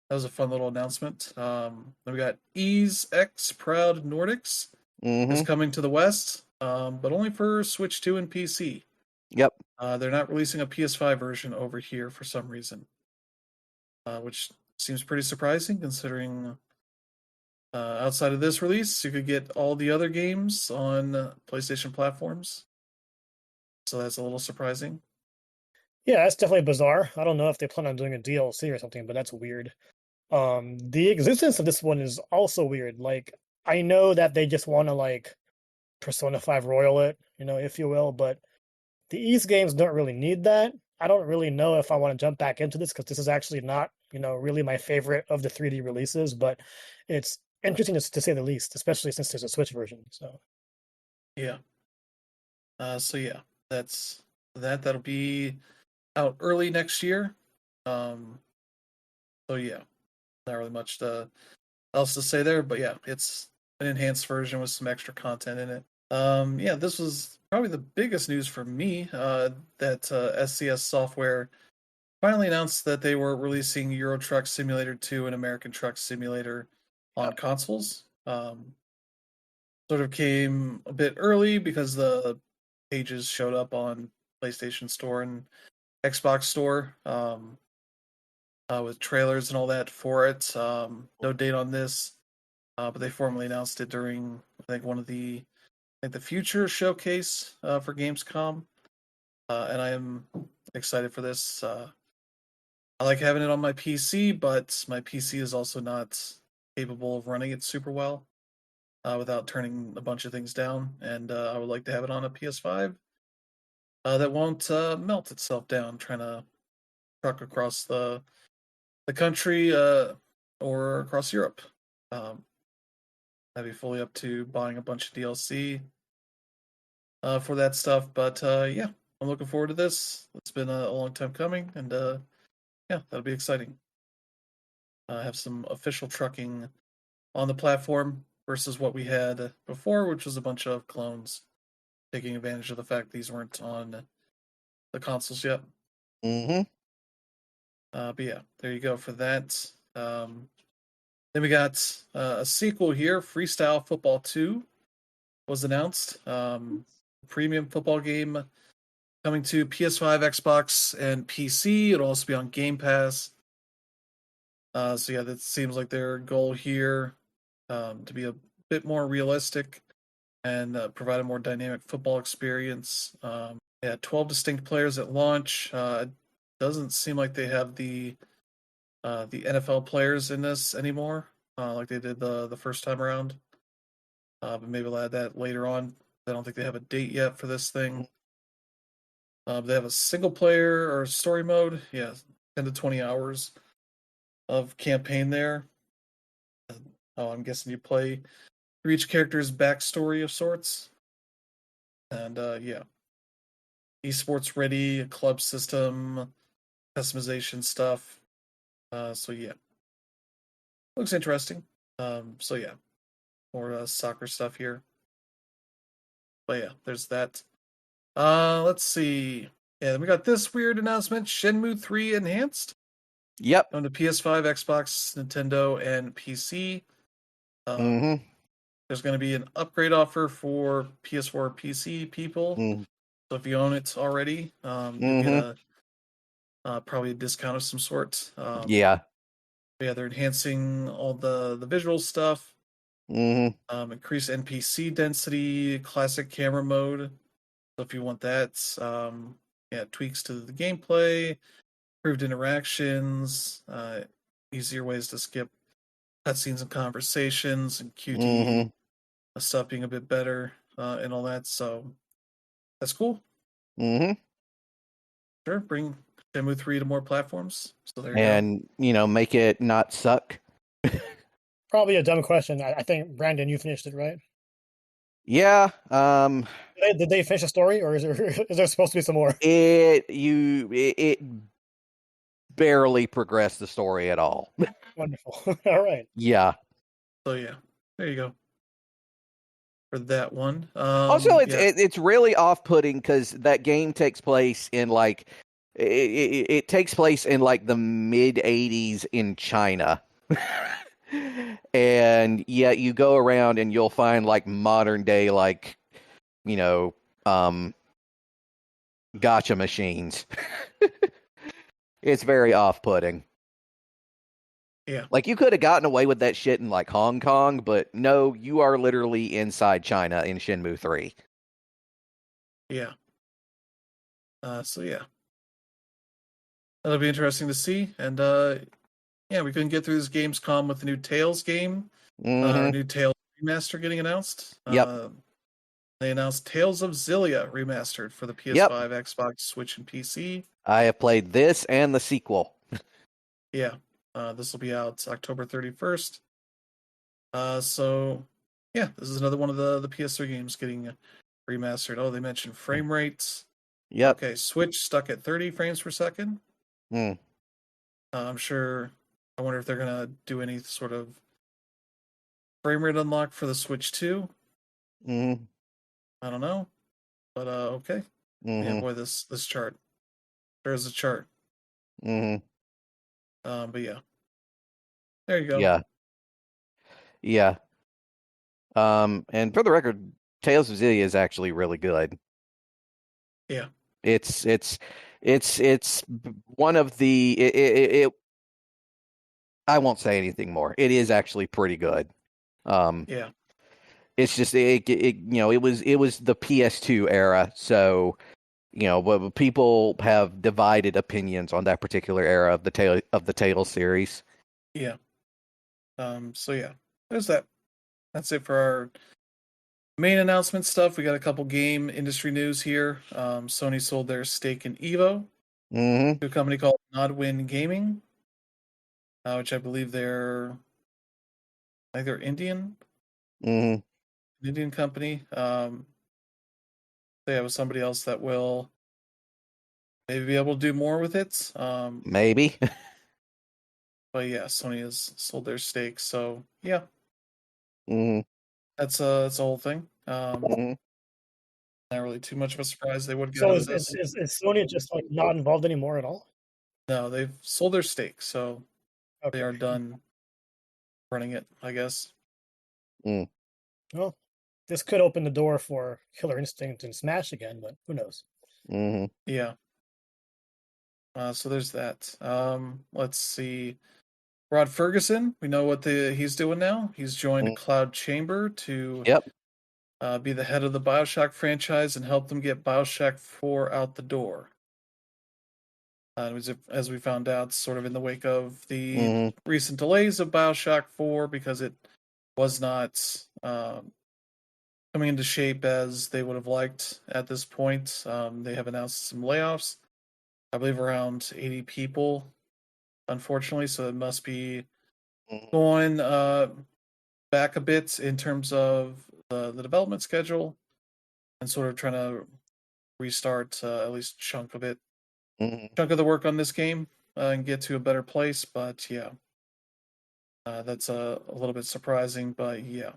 That was a fun little announcement. Then we got Ease X Proud Nordics is Mm-hmm. coming to the West, but only for Switch 2 and PC. Yep. They're not releasing a PS5 version over here for some reason, which seems pretty surprising considering outside of this release, you could get all the other games on PlayStation platforms. So that's a little surprising. Yeah, that's definitely bizarre. I don't know if they plan on doing a DLC or something, but that's weird. The existence of this one is also weird. Like, I know that they just want to like Persona 5 Royal it, if you will, but the East games don't really need that. I don't really know if I want to jump back into this because this is actually not, really my favorite of the 3D releases, but it's interesting to say the least, especially since there's a Switch version. So Yeah. So yeah, that's that. That'll be out early next year. Um, so yeah, not really much else to say there, but yeah, it's an enhanced version with some extra content in it. Yeah, this was probably the biggest news for me. That SCS Software finally announced that they were releasing Euro Truck Simulator 2 and American Truck Simulator on consoles. Sort of came a bit early because the pages showed up on PlayStation Store and Xbox Store with trailers and all that for it. No date on this, but they formally announced it during I think one of the Future showcase for Gamescom, and I am excited for this. I like having it on my PC, but my PC is also not capable of running it super well without turning a bunch of things down, and I would like to have it on a PS5 that won't melt itself down trying to truck across the country or across Europe. Um, I'd be fully up to buying a bunch of DLC for that stuff, but yeah, I'm looking forward to this. It's been a long time coming, and yeah, that'll be exciting. Have some official trucking on the platform versus what we had before, which was a bunch of clones taking advantage of the fact these weren't on the consoles yet. Mm-hmm. But yeah, there you go for that. Then we got a sequel here, Freestyle Football 2 was announced. Premium football game coming to PS5, Xbox, and PC. It'll also be on Game Pass. So yeah, that seems like their goal here, to be a bit more realistic and provide a more dynamic football experience. Yeah, 12 distinct players at launch. It doesn't seem like they have the NFL players in this anymore, like they did the first time around. But maybe we'll add that later on. I don't think they have a date yet for this thing. They have a single player or story mode. Yeah, 10 to 20 hours of campaign there. Oh, I'm guessing you play through each character's backstory of sorts. And yeah, esports ready, a club system, customization stuff. So yeah, looks interesting. So yeah, more soccer stuff here. But yeah, there's that. Let's see. Yeah, then we got this weird announcement: Shenmue 3 Enhanced Yep. on the PS5, Xbox, Nintendo, and PC. Mm-hmm. There's going to be an upgrade offer for PS4, PC people. Mm-hmm. So if you own it already, you'll get probably a discount of some sort. Yeah. Yeah, they're enhancing all the visual stuff. Mm-hmm. Increase NPC density, classic camera mode. So if you want that, yeah, tweaks to the gameplay, improved interactions, easier ways to skip cutscenes and conversations, and QTE Mm-hmm. stuff being a bit better, and all that. So that's cool. Mm-hmm. Sure, bring Shenmue 3 to more platforms. So there you go. And make it not suck. Probably a dumb question. I think Brandon, you finished it, right? Yeah. Did they finish the story, or is there is there supposed to be some more? It barely progressed the story at all. Wonderful. All right. Yeah. So yeah, there you go for that one. Also, Yeah, it's really off-putting because that game takes place in it takes place in like the mid '80s in China, and yet you go around and you'll find like modern day you know gotcha machines. It's very off-putting. yeah, Like you could have gotten away with that shit in like Hong Kong, but no, you are literally inside China in Shenmue 3. yeah. So yeah, that'll be interesting to see. And yeah, we couldn't get through this Gamescom with the new Tales game, or new Tales remaster getting announced. Yep. They announced Tales of Xillia remastered for the PS5, Xbox, Switch, and PC. I have played this and the sequel. Yeah, this will be out October 31st. So yeah, this is another one of the PS3 games getting remastered. Oh, they mentioned frame rates. Yep. Okay, Switch stuck at 30 frames per second. Mm. I'm sure. I wonder if they're gonna do any sort of frame rate unlock for the Switch 2. Mm-hmm. I don't know, but okay. Mm-hmm. Yeah, boy, this chart. There's a chart. Mm-hmm. But yeah, there you go. Yeah. Yeah. And for the record, Tales of Xillia is actually really good. Yeah. It's one of the it I won't say anything more. It is actually pretty good. Yeah. It's just it was the PS2 era, so but people have divided opinions on that particular era of the Tales series. Yeah. So yeah, there's that. That's it for our main announcement stuff. We got a couple game industry news here. Sony sold their stake in Evo Mm-hmm. to a company called Nodwin Gaming, which I believe they're Indian. Mm-hmm. An Indian company. They have somebody else that will maybe be able to do more with it. Maybe. But yeah, Sony has sold their stake, so yeah, Hmm. that's a whole thing. Hmm. Not really too much of a surprise they would get So out is, of is this. is is Sony just like not involved anymore at all? No, they've sold their stake, so they Okay. are done running it, I guess. Mm. Well, this could open the door for Killer Instinct and Smash again, but who knows? Hmm. Yeah. So there's that. Let's see. Rod Ferguson, we know what he's doing now. He's joined Mm. Cloud Chamber to Yep. be the head of the Bioshock franchise and help them get Bioshock 4 out the door. As we found out, sort of in the wake of the Hmm. recent delays of Bioshock 4, because it was not coming into shape as they would have liked at this point. They have announced some layoffs, I believe around 80 people, unfortunately, so it must be going back a bit in terms of the development schedule and sort of trying to restart at least Hmm. chunk of the work on this game and get to a better place. But yeah, that's a little bit surprising. But yeah,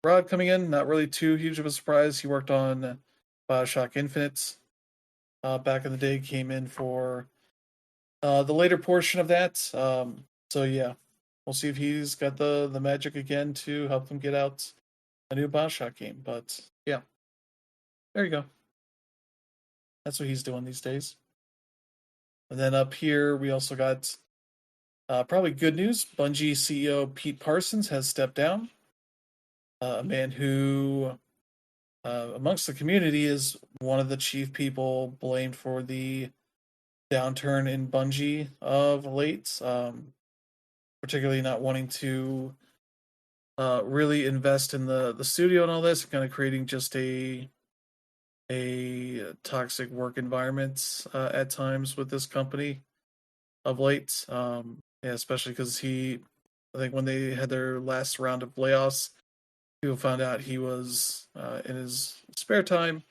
Rod coming in, not really too huge of a surprise. He worked on Bioshock Infinite back in the day, came in for the later portion of that. So yeah, we'll see if he's got the magic again to help them get out a new Bioshock game. But yeah, there you go. That's what he's doing these days. And then up here, we also got probably good news. Bungie CEO Pete Parsons has stepped down. A man who, amongst the community, is one of the chief people blamed for the downturn in Bungie of late, particularly not wanting to really invest in the studio and all this, kind of creating just a toxic work environment at times with this company of late. Yeah, especially because I think when they had their last round of layoffs, people found out he was in his spare time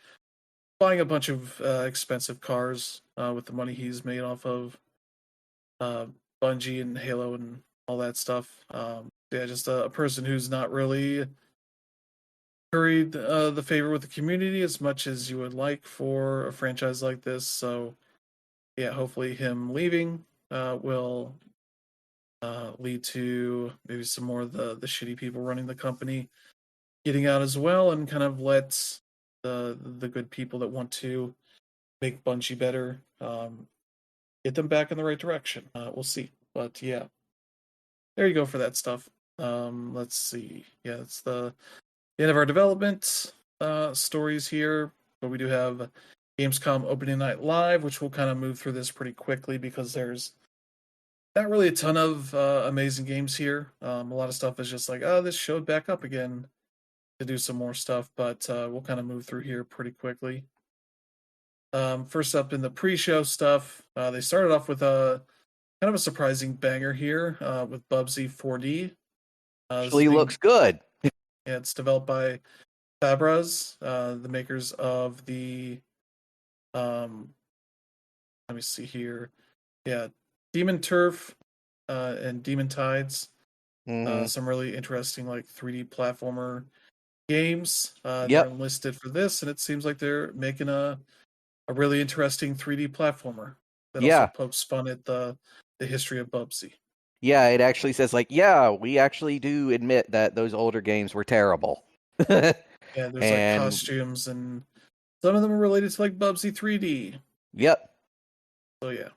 buying a bunch of expensive cars with the money he's made off of uh, Bungie and Halo and all that stuff. Yeah, just a person who's not really curried the favor with the community as much as you would like for a franchise like this. So yeah, hopefully him leaving will lead to maybe some more of the shitty people running the company getting out as well, and kind of let the good people that want to make Bungie better get them back in the right direction. We'll see, but yeah, there you go for that stuff. Let's see. Yeah, it's the end of our development stories here, but we do have Gamescom opening night live, which we'll kind of move through this pretty quickly because there's not really a ton of amazing games here. A lot of stuff is just like, oh, this showed back up again to do some more stuff, but we'll kind of move through here pretty quickly. First up in the pre-show stuff, they started off with a kind of a surprising banger here with Bubsy 4D. This is Actually being looks good. Yeah, it's developed by Fabras, the makers of the um, let me see here, yeah, Demon Turf and Demon Tides. Hmm. Some really interesting like 3D platformer games. They're Yep. enlisted for this, and it seems like they're making a really interesting 3D platformer that also Yeah. pokes fun at the history of Bubsy. Yeah, it actually says like, yeah, we actually do admit that those older games were terrible. Yeah, there's like And costumes, and some of them are related to like Bubsy 3D. yep. So yeah,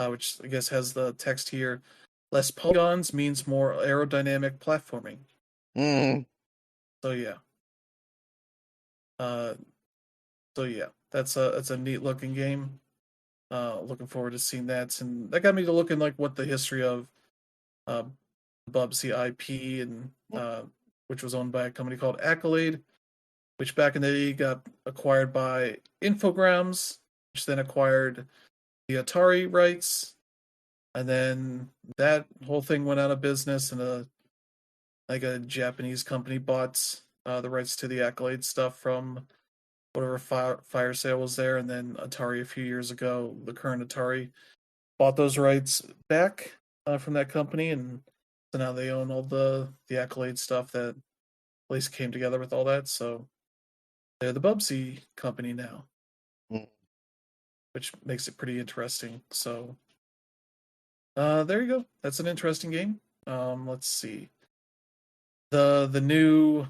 which I guess has the text here. Less polygons means more aerodynamic platforming. Hmm. So yeah, uh, that's a neat looking game. Looking forward to seeing that, and that got me to looking like what the history of uh, Bubsy IP and which was owned by a company called Accolade, which back in the day got acquired by Infogrames, which then acquired the Atari rights, and then that whole thing went out of business, and a Japanese company bought the rights to the Accolade stuff from whatever fire sale was there, and then Atari a few years ago, the current Atari bought those rights back from that company, and so now they own all the Accolade stuff that at least came together with all that. So they're the Bubsy company now, Mm. which makes it pretty interesting. So there you go. That's an interesting game. Let's see. The new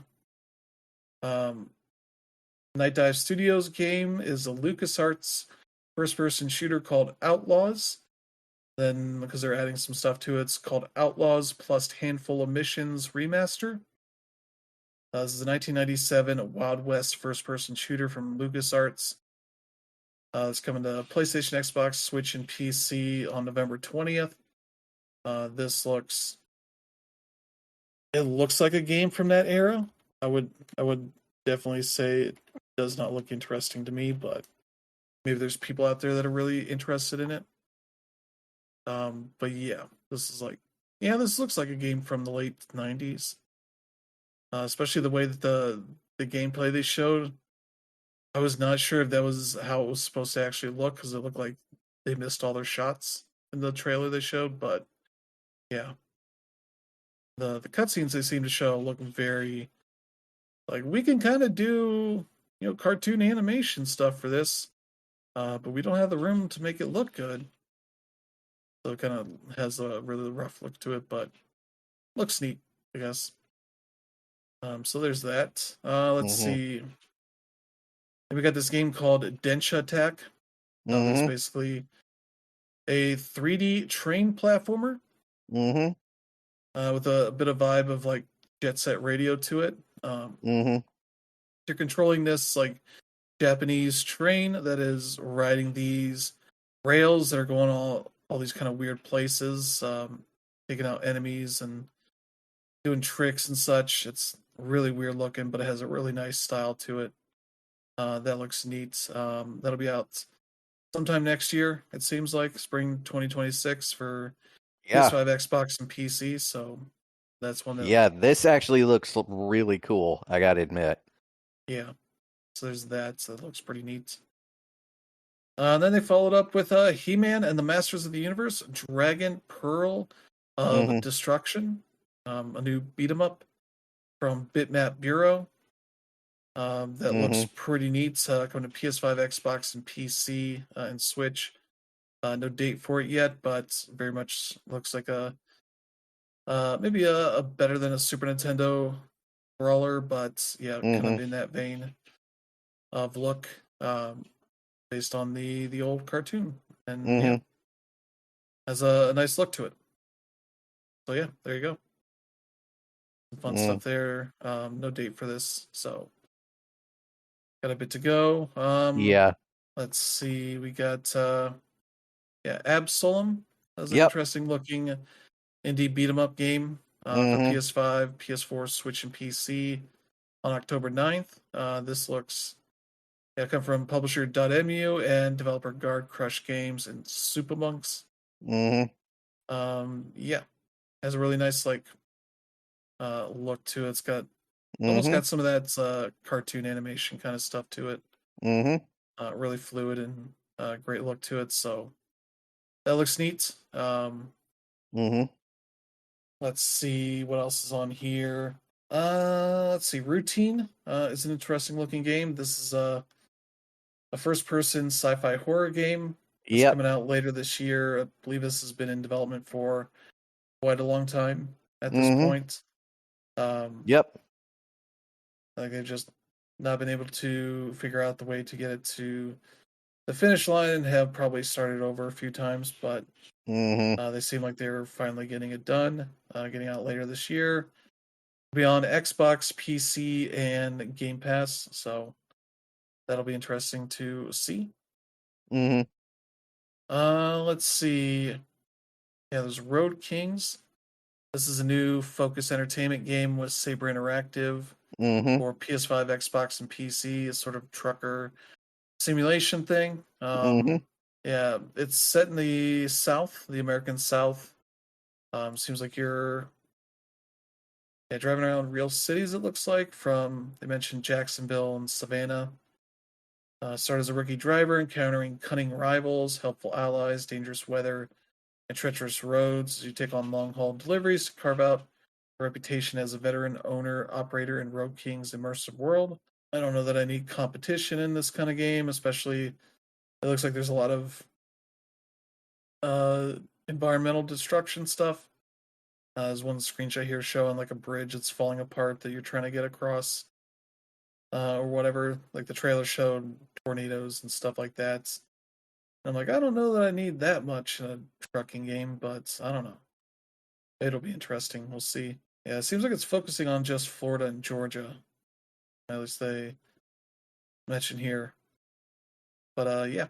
Night Dive Studios game is a LucasArts first-person shooter called Outlaws. Then, because they're adding some stuff to it, it's called Outlaws plus Handful of Missions Remaster. This is a 1997 Wild West first-person shooter from LucasArts. It's coming to PlayStation, Xbox, Switch, and PC on November 20th. This looks like a game from that era. I would definitely say it does not look interesting to me, but maybe there's people out there that are really interested in it. But yeah, this looks like a game from the late 90s. Especially the way that the gameplay they showed. I was not sure if that was how it was supposed to actually look, because it looked like they missed all their shots in the trailer they showed, but yeah. The cutscenes they seem to show look very like we can kind of do, cartoon animation stuff for this, but we don't have the room to make it look good. So it kind of has a really rough look to it, but looks neat, I guess. So there's that. Let's Mm-hmm. see. And we got this game called Densha Attack. It's Mm-hmm. basically a 3D train platformer Mm-hmm. with a bit of vibe of like Jet Set Radio to it. Mm-hmm. You're controlling this like Japanese train that is riding these rails that are going all these kind of weird places, taking out enemies and doing tricks and such. It's really weird looking, but it has a really nice style to it. That looks neat. That'll be out sometime next year. It seems like spring 2026 for Yeah. PS5, Xbox, and PC. So that's one that, Yeah, this actually looks really cool, I gotta admit. yeah. So there's that. So that looks pretty neat. And then they followed up with He-Man and the Masters of the Universe, Dragon Pearl of Mm-hmm. Destruction, a new beat 'em up from Bitmap Bureau. That looks Mm-hmm. pretty neat. Coming to PS5, Xbox, and PC and Switch. No date for it yet, but very much looks like a maybe a better than a Super Nintendo brawler, but yeah, kind Mm-hmm. of in that vein of look, based on the old cartoon, and yeah, Mm-hmm. has a nice look to it. So yeah, there you go. Some fun Mm. stuff there. No date for this, so got a bit to go. Yeah. Let's see. We got Absolem. That was an Yep. interesting looking indie beat 'em up game for Mm-hmm. PS5, PS4, Switch, and PC on October 9th. This looks come from publisher .mu and developer Guard Crush Games and Supermonks. Mm-hmm. Yeah, has a really nice like look to it. It's got almost Mm-hmm. got some of that cartoon animation kind of stuff to it. Mm-hmm. Really fluid and great look to it. So that looks neat. Mm-hmm. Let's see what else is on here. Let's see. Routine is an interesting looking game. This is a first person sci-fi horror game. It's Yep. coming out later this year. I believe this has been in development for quite a long time at this Mm-hmm. point. Yep. Like they've just not been able to figure out the way to get it to the finish line and have probably started over a few times, but Mm-hmm. they seem like they're finally getting it done, getting out later this year. It'll be on Xbox, PC, and Game Pass, so that'll be interesting to see. Mm-hmm. Let's see. Yeah, there's Road Kings. This is a new Focus Entertainment game with Saber Interactive Mm-hmm. for PS5, Xbox, and PC. It's sort of trucker simulation thing. Mm-hmm. Yeah, it's set in the South, the American South. Seems like you're driving around real cities. It looks like they mentioned Jacksonville and Savannah. Start as a rookie driver, encountering cunning rivals, helpful allies, dangerous weather, and treacherous roads as you take on long-haul deliveries to carve out a reputation as a veteran owner, operator in Rogue King's immersive world. I don't know that I need competition in this kind of game, especially it looks like there's a lot of environmental destruction stuff. There's one screenshot here showing like a bridge that's falling apart that you're trying to get across, or whatever. Like the trailer showed tornadoes and stuff like that. I'm like, I don't know that I need that much in a trucking game, but I don't know. It'll be interesting. We'll see. Yeah, it seems like it's focusing on just Florida and Georgia. At least they mention here. But yeah,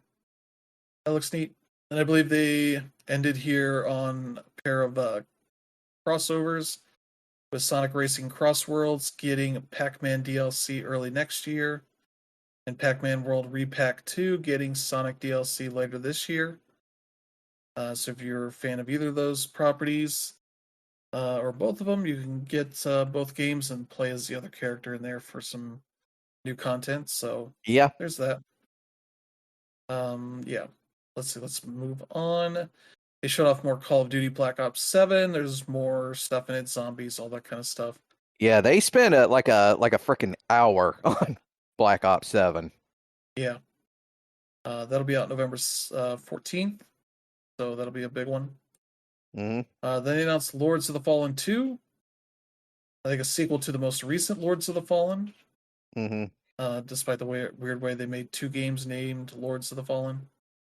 that looks neat. And I believe they ended here on a pair of crossovers with Sonic Racing Cross Worlds getting Pac-Man DLC early next year, and Pac-Man World Repack 2 getting Sonic DLC later this year. So if you're a fan of either of those properties, or both of them, you can get both games and play as the other character in there for some new content. So Yeah. there's that. Yeah. Let's see. Let's move on. They showed off more Call of Duty Black Ops 7. There's more stuff in it, zombies, all that kind of stuff. Yeah, they spent like a freaking hour on Black Ops 7. Yeah. That'll be out November 14th. So that'll be a big one. Mm-hmm. Then they announced Lords of the Fallen 2. I think a sequel to the most recent Lords of the Fallen. Mm-hmm. Despite the weird way they made two games named Lords of the Fallen.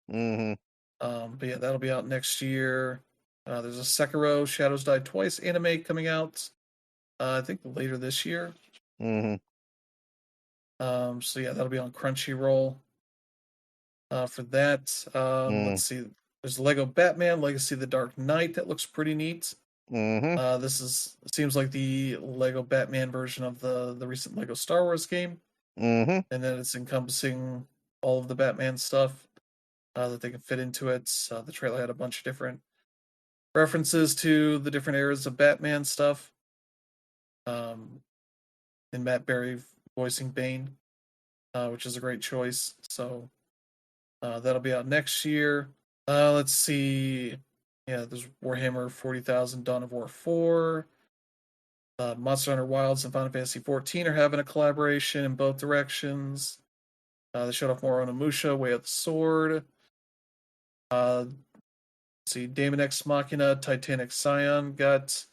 Mm-hmm. But yeah, that'll be out next year. There's a Sekiro Shadows Die Twice anime coming out. I think later this year. Mm-hmm. So yeah, that'll be on Crunchyroll. For that, let's see. There's Lego Batman Legacy of the Dark Knight that looks pretty neat. Mm-hmm. This seems like the Lego Batman version of the recent Lego Star Wars game, Mm-hmm. and then it's encompassing all of the Batman stuff that they can fit into it. The trailer had a bunch of different references to the different eras of Batman stuff. And Matt Berry voicing Bane, which is a great choice. So that'll be out next year. Let's see. Yeah, there's Warhammer 40,000 Dawn of War 4. Monster Hunter Wilds and Final Fantasy 14 are having a collaboration in both directions. They showed off more Onimusha, Way of the Sword. Let's see, Daemon X Machina, Titanic Scion got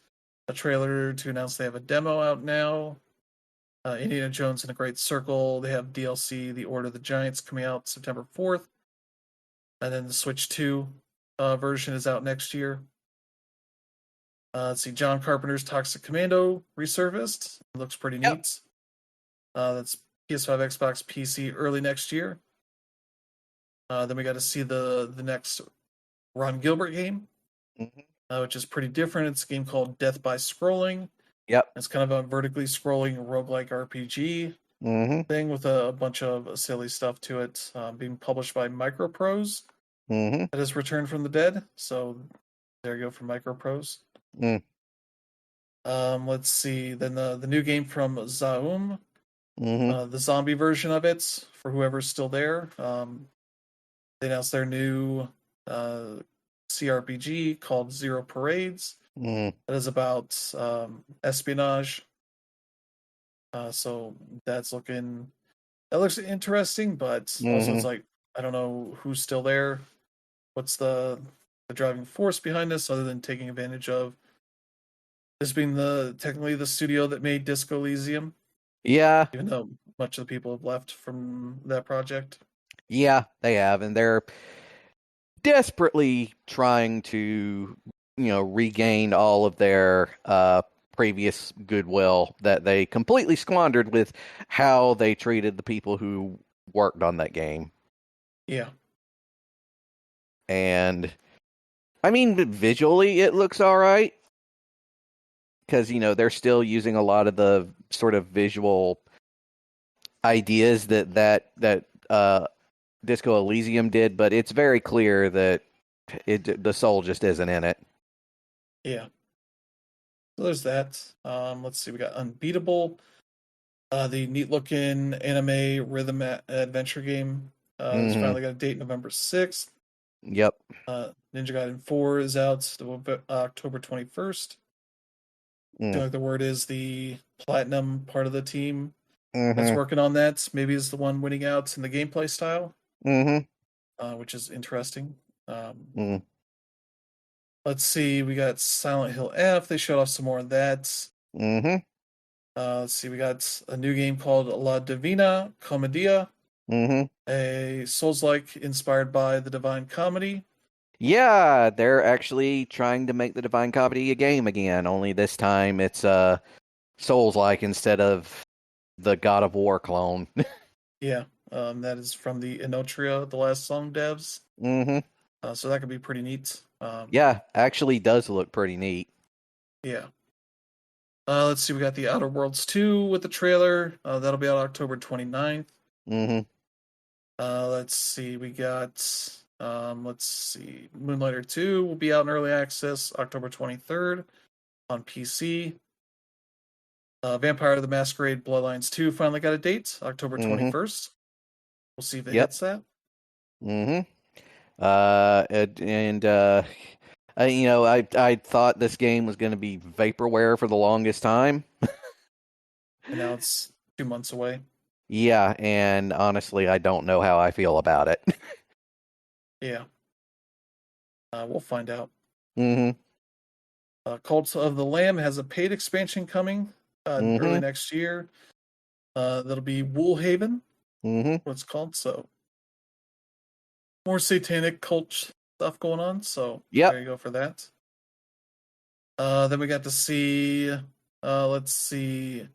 a trailer to announce they have a demo out now. Indiana Jones and the Great Circle, they have DLC, The Order of the Giants, coming out September 4th. And then the Switch 2 version is out next year. Let's see, John Carpenter's Toxic Commando resurfaced. It looks pretty neat. That's PS5, Xbox, PC early next year. Then we got to see the next Ron Gilbert game, which is pretty different. It's a game called Death by Scrolling. Yep. It's kind of a vertically scrolling roguelike RPG thing with a bunch of silly stuff to it. Being published by Microprose. That has returned from the dead. So there you go for Microprose. Let's see. Then the new game from Zaum, the zombie version of it, for whoever's still there. They announced their new CRPG called Zero Parades. That is about espionage. So that looks interesting, but also it's like, I don't know who's still there. What's the driving force behind this, other than taking advantage of this being technically the studio that made Disco Elysium? Yeah. Even though much of the people have left from that project. Yeah, they have, and they're desperately trying to, regain all of their previous goodwill that they completely squandered with how they treated the people who worked on that game. Yeah. And I mean, visually it looks all right, because they're still using a lot of the sort of visual ideas that Disco Elysium did, but it's very clear that the soul just isn't in it. Yeah. So there's that. Let's see. We got Unbeatable. The neat looking anime rhythm adventure game has Mm-hmm. finally got a date, November 6th. Yep. Ninja Gaiden 4 is out October 21st. I feel like the word is the platinum part of the team that's Mm-hmm. working on that. Maybe is the one winning out in the gameplay style, Mm-hmm. which is interesting. Mm-hmm. Let's see, we got Silent Hill F. They showed off some more of that. Mm-hmm. Let's see, we got a new game called La Divina Commedia, Mm-hmm. a Souls-like inspired by the Divine Comedy. Yeah, they're actually trying to make the Divine Comedy a game again, only this time it's Souls-like instead of the God of War clone. Yeah, that is from the Inotria, the last song devs. Mm-hmm. So that could be pretty neat. Yeah, actually does look pretty neat. Yeah. Let's see, we got the Outer Worlds 2 with the trailer. That'll be out October 29th. Mm-hmm. Let's see, we got Moonlighter 2 will be out in early access October 23rd on PC. Vampire the Masquerade Bloodlines 2 finally got a date, October Mm-hmm. 21st. We'll see if it Yep. hits that. Mm-hmm. I thought this game was going to be vaporware for the longest time. And now it's 2 months away. Yeah, and honestly, I don't know how I feel about it. Yeah. We'll find out. Mm-hmm. Cult of the Lamb has a paid expansion coming early Mm-hmm. next year. That'll be Woolhaven, Mm-hmm. what it's called. So more satanic cult stuff going on. So Yep. there you go for that. Then we got to see, let's see,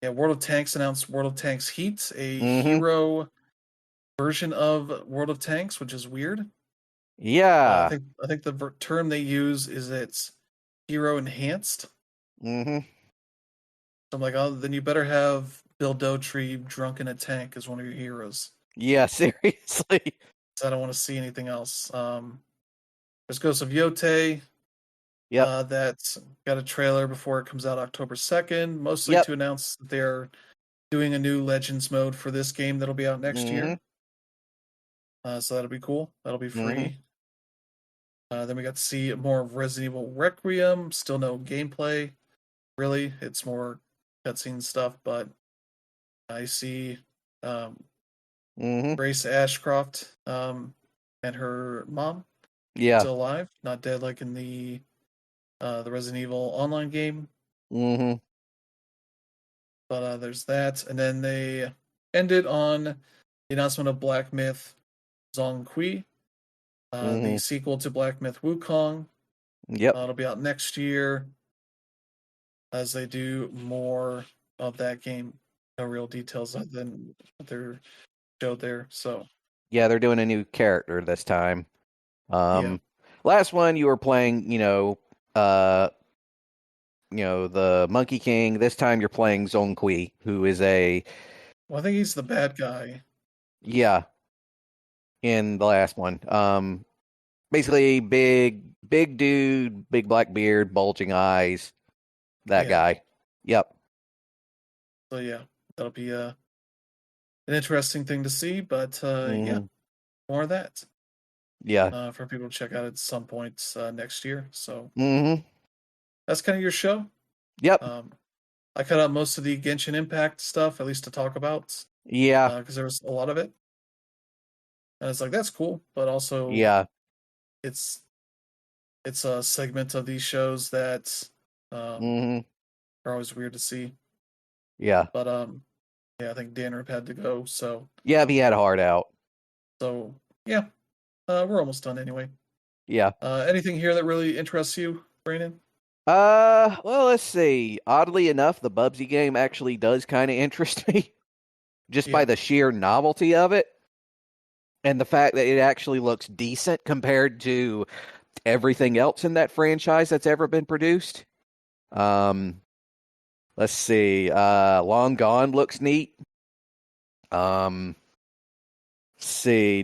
yeah, World of Tanks announced World of Tanks Heat, a Mm-hmm. hero version of World of Tanks, which is weird. Yeah. I think the term they use is it's hero enhanced. Mm-hmm. So I'm like, oh, then you better have Bill Dotree drunk in a tank as one of your heroes. Yeah, seriously. So I don't want to see anything else. There's Ghost of Yote. Yep. That's got a trailer before it comes out October 2nd, mostly Yep. to announce that they're doing a new Legends mode for this game that'll be out next year. So that'll be cool. That'll be free. Then we got to see more of Resident Evil Requiem. Still no gameplay, really. It's more cutscene stuff, but I see Grace Ashcroft and her mom Yeah. still alive, not dead like in the Resident Evil online game. Mm-hmm. But there's that, and then they ended on the announcement of Black Myth Zhongqi, the sequel to Black Myth Wukong. Yep. It'll be out next year as they do more of that game. No real details other than what they're showed there. So Yeah, they're doing a new character this time. yeah. Last one you were playing, the Monkey King. This time you're playing Zhongqi, who is Well, I think he's the bad guy. Yeah, in the last one. Basically big dude, big black beard, bulging eyes. That guy. Yep. So yeah, that'll be an interesting thing to see, but yeah, more of that. Yeah. For people to check out at some point next year. So Mm-hmm. that's kind of your show. Yep. I cut out most of the Genshin Impact stuff, at least to talk about. Yeah. Because there was a lot of it. And it's like, that's cool. But also, Yeah. it's a segment of these shows that are always weird to see. Yeah. But yeah, I think Danrup had to go. So yeah, he had a heart out. So yeah, we're almost done anyway. Yeah. Anything here that really interests you, Brandon? Well, let's see. Oddly enough, the Bubsy game actually does kind of interest me, just by the sheer novelty of it, and the fact that it actually looks decent compared to everything else in that franchise that's ever been produced. Let's see. Long Gone looks neat. Let's see.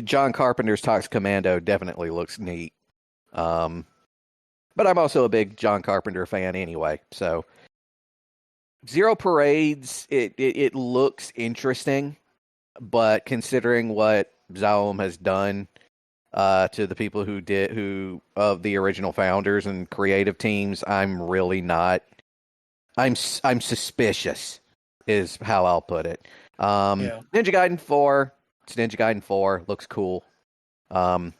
John Carpenter's Tox Commando definitely looks neat. But I'm also a big John Carpenter fan anyway. So Zero Parades, it looks interesting, but considering what Zaum has done to the people who of the original founders and creative teams, I'm really not. I'm suspicious, is how I'll put it. Ninja Gaiden 4. It's Ninja Gaiden 4. Looks cool. Uh,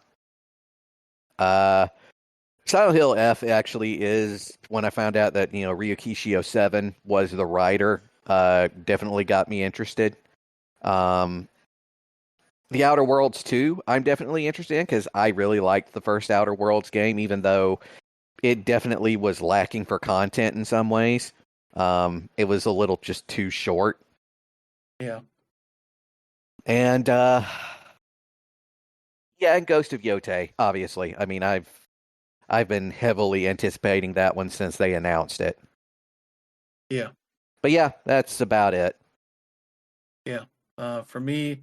Silent Hill F actually is, when I found out that, Ryukishio 7 was the writer, definitely got me interested. The Outer Worlds 2, I'm definitely interested in because I really liked the first Outer Worlds game, even though it definitely was lacking for content in some ways. It was a little just too short. Yeah. And and Ghost of Yotei, obviously. I mean, I've been heavily anticipating that one since they announced it. Yeah. But yeah, that's about it. Yeah. For me,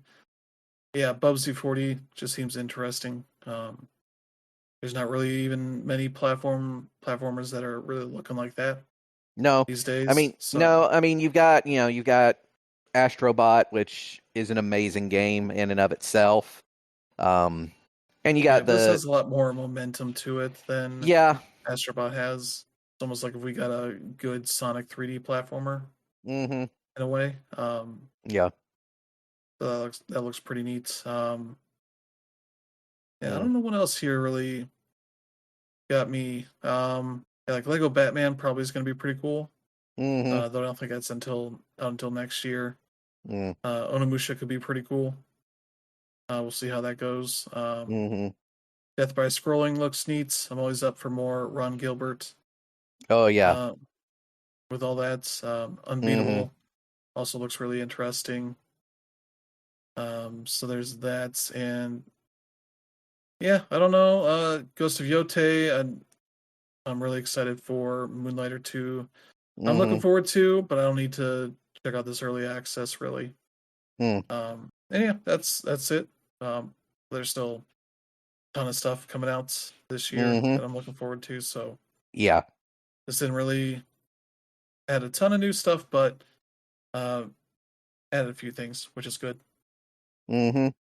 yeah, Bubsy 40 just seems interesting. There's not really even many platformers that are really looking like that No, these days. I mean, you've got Astrobot, which is an amazing game in and of itself. And you got this has a lot more momentum to it than Astrobot has. It's almost like if we got a good Sonic 3D platformer in a way. Yeah. That looks pretty neat. I don't know what else here really got me. Like Lego Batman probably is going to be pretty cool. Though I don't think that's until next year. Onimusha could be pretty cool. We'll see how that goes. Death by Scrolling looks neat. I'm always up for more Ron Gilbert. Oh yeah. With all that, Unbeatable also looks really interesting. So there's that, and yeah, I don't know. Ghost of Yotei, I'm really excited for Moonlighter 2. I'm looking forward to, but I don't need to check out this early access really. And yeah, that's it. There's still a ton of stuff coming out this year that I'm looking forward to. So yeah, this didn't really add a ton of new stuff, but added a few things, which is good. But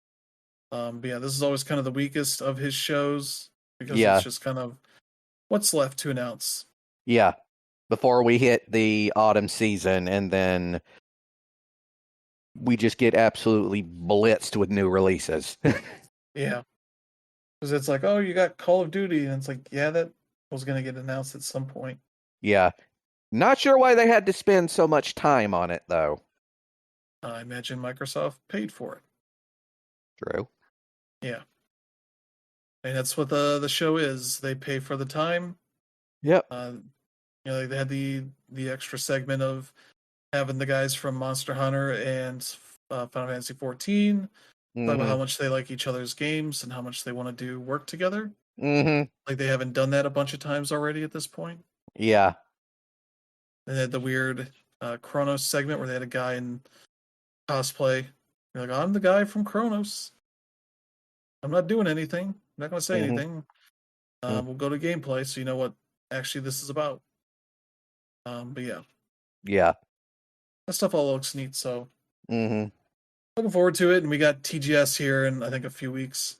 yeah, this is always kind of the weakest of his shows because it's just kind of what's left to announce. Yeah, before we hit the autumn season, and then we just get absolutely blitzed with new releases. Yeah, because it's like, oh, you got Call of Duty, and it's like, yeah, that was going to get announced at some point. Yeah, not sure why they had to spend so much time on it, though. I imagine Microsoft paid for it. True. Yeah. And that's what the show is. They pay for the time. Yep. They had the extra segment of having the guys from Monster Hunter and Final Fantasy 14 talk about how much they like each other's games and how much they want to do work together. Like they haven't done that a bunch of times already at this point. Yeah. And they had the weird Chronos segment where they had a guy in cosplay. You're like, I'm the guy from Chronos. I'm not doing anything. I'm not going to say anything. We'll go to gameplay so you know what actually this is about. But yeah. Yeah. That stuff all looks neat, so looking forward to it. And we got TGS here in I think a few weeks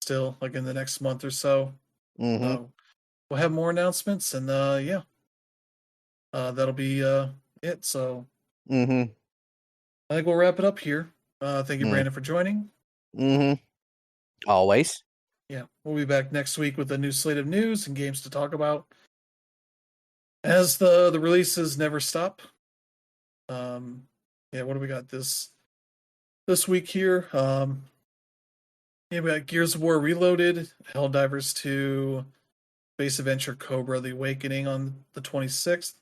still, like in the next month or so. We'll have more announcements and yeah. That'll be it. So I think we'll wrap it up here. Thank you, Brandon, for joining. Always. Yeah, we'll be back next week with a new slate of news and games to talk about. As the releases never stop. Yeah, what do we got this week here? Yeah, we got Gears of War Reloaded, Helldivers 2, Space Adventure Cobra: The Awakening on the 26th.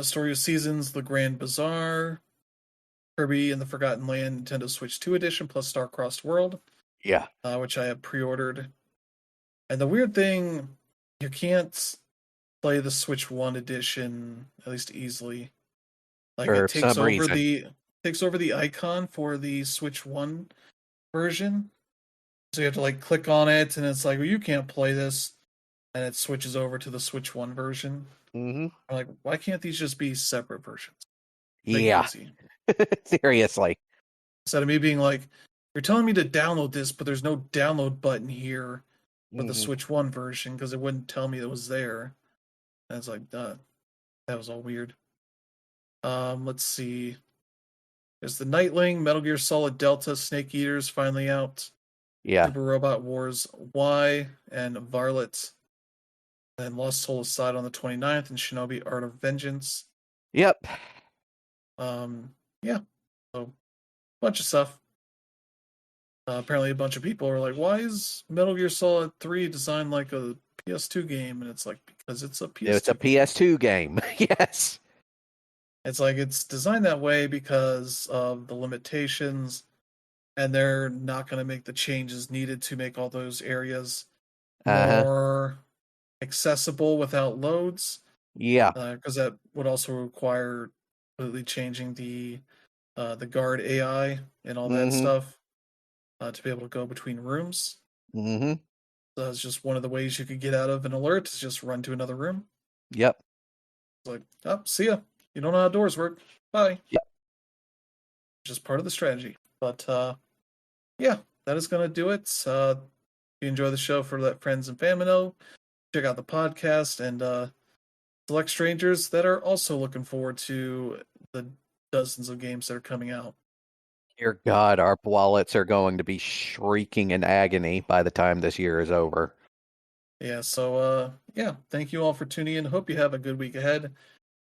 Story of Seasons, The Grand Bazaar, Kirby and the Forgotten Land Nintendo Switch 2 edition plus Star-Crossed World. Yeah. Which I have pre-ordered. And the weird thing, you can't play the Switch 1 edition at least easily. Like For it takes some over reason. the icon for the Switch 1 version. So you have to like click on it and it's like, well, you can't play this. and it switches over to the Switch 1 version. Mm-hmm. I'm like, why can't these just be separate versions? Make it Yeah. easy. Seriously. Instead of me being like, you're telling me to download this, but there's no download button here for the Mhm. Switch 1 version because it wouldn't tell me it was there. And it's like, that was all weird. Let's see. There's the Nightling, Metal Gear Solid Delta, Snake Eaters finally out. Yeah. Super Robot Wars Y and Varlet. And Lost Soul Aside on the 29th and Shinobi Art of Vengeance. Yep. Yeah. So, bunch of stuff. Apparently, a bunch of people are like, why is Metal Gear Solid 3 designed like a PS2 game? And it's like, because it's a PS2 It's a PS2 game. Yes. It's like it's designed that way because of the limitations, and they're not going to make the changes needed to make all those areas Uh-huh. more accessible without loads. Yeah. Because that would also require completely changing the guard AI and all that Mm-hmm. stuff to be able to go between rooms. Mm-hmm. So that's just one of the ways you could get out of an alert is just run to another room. Yep. It's like, oh, see ya. You don't know how doors work. Bye. Yep. Just part of the strategy. But yeah, that is going to do it. If you enjoy the show, for let friends and family know. Check out the podcast and select strangers that are also looking forward to the dozens of games that are coming out. Dear God, our wallets are going to be shrieking in agony by the time this year is over. Yeah, so yeah, thank you all for tuning in. Hope you have a good week ahead.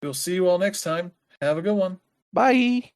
We'll see you all next time. Have a good one. Bye.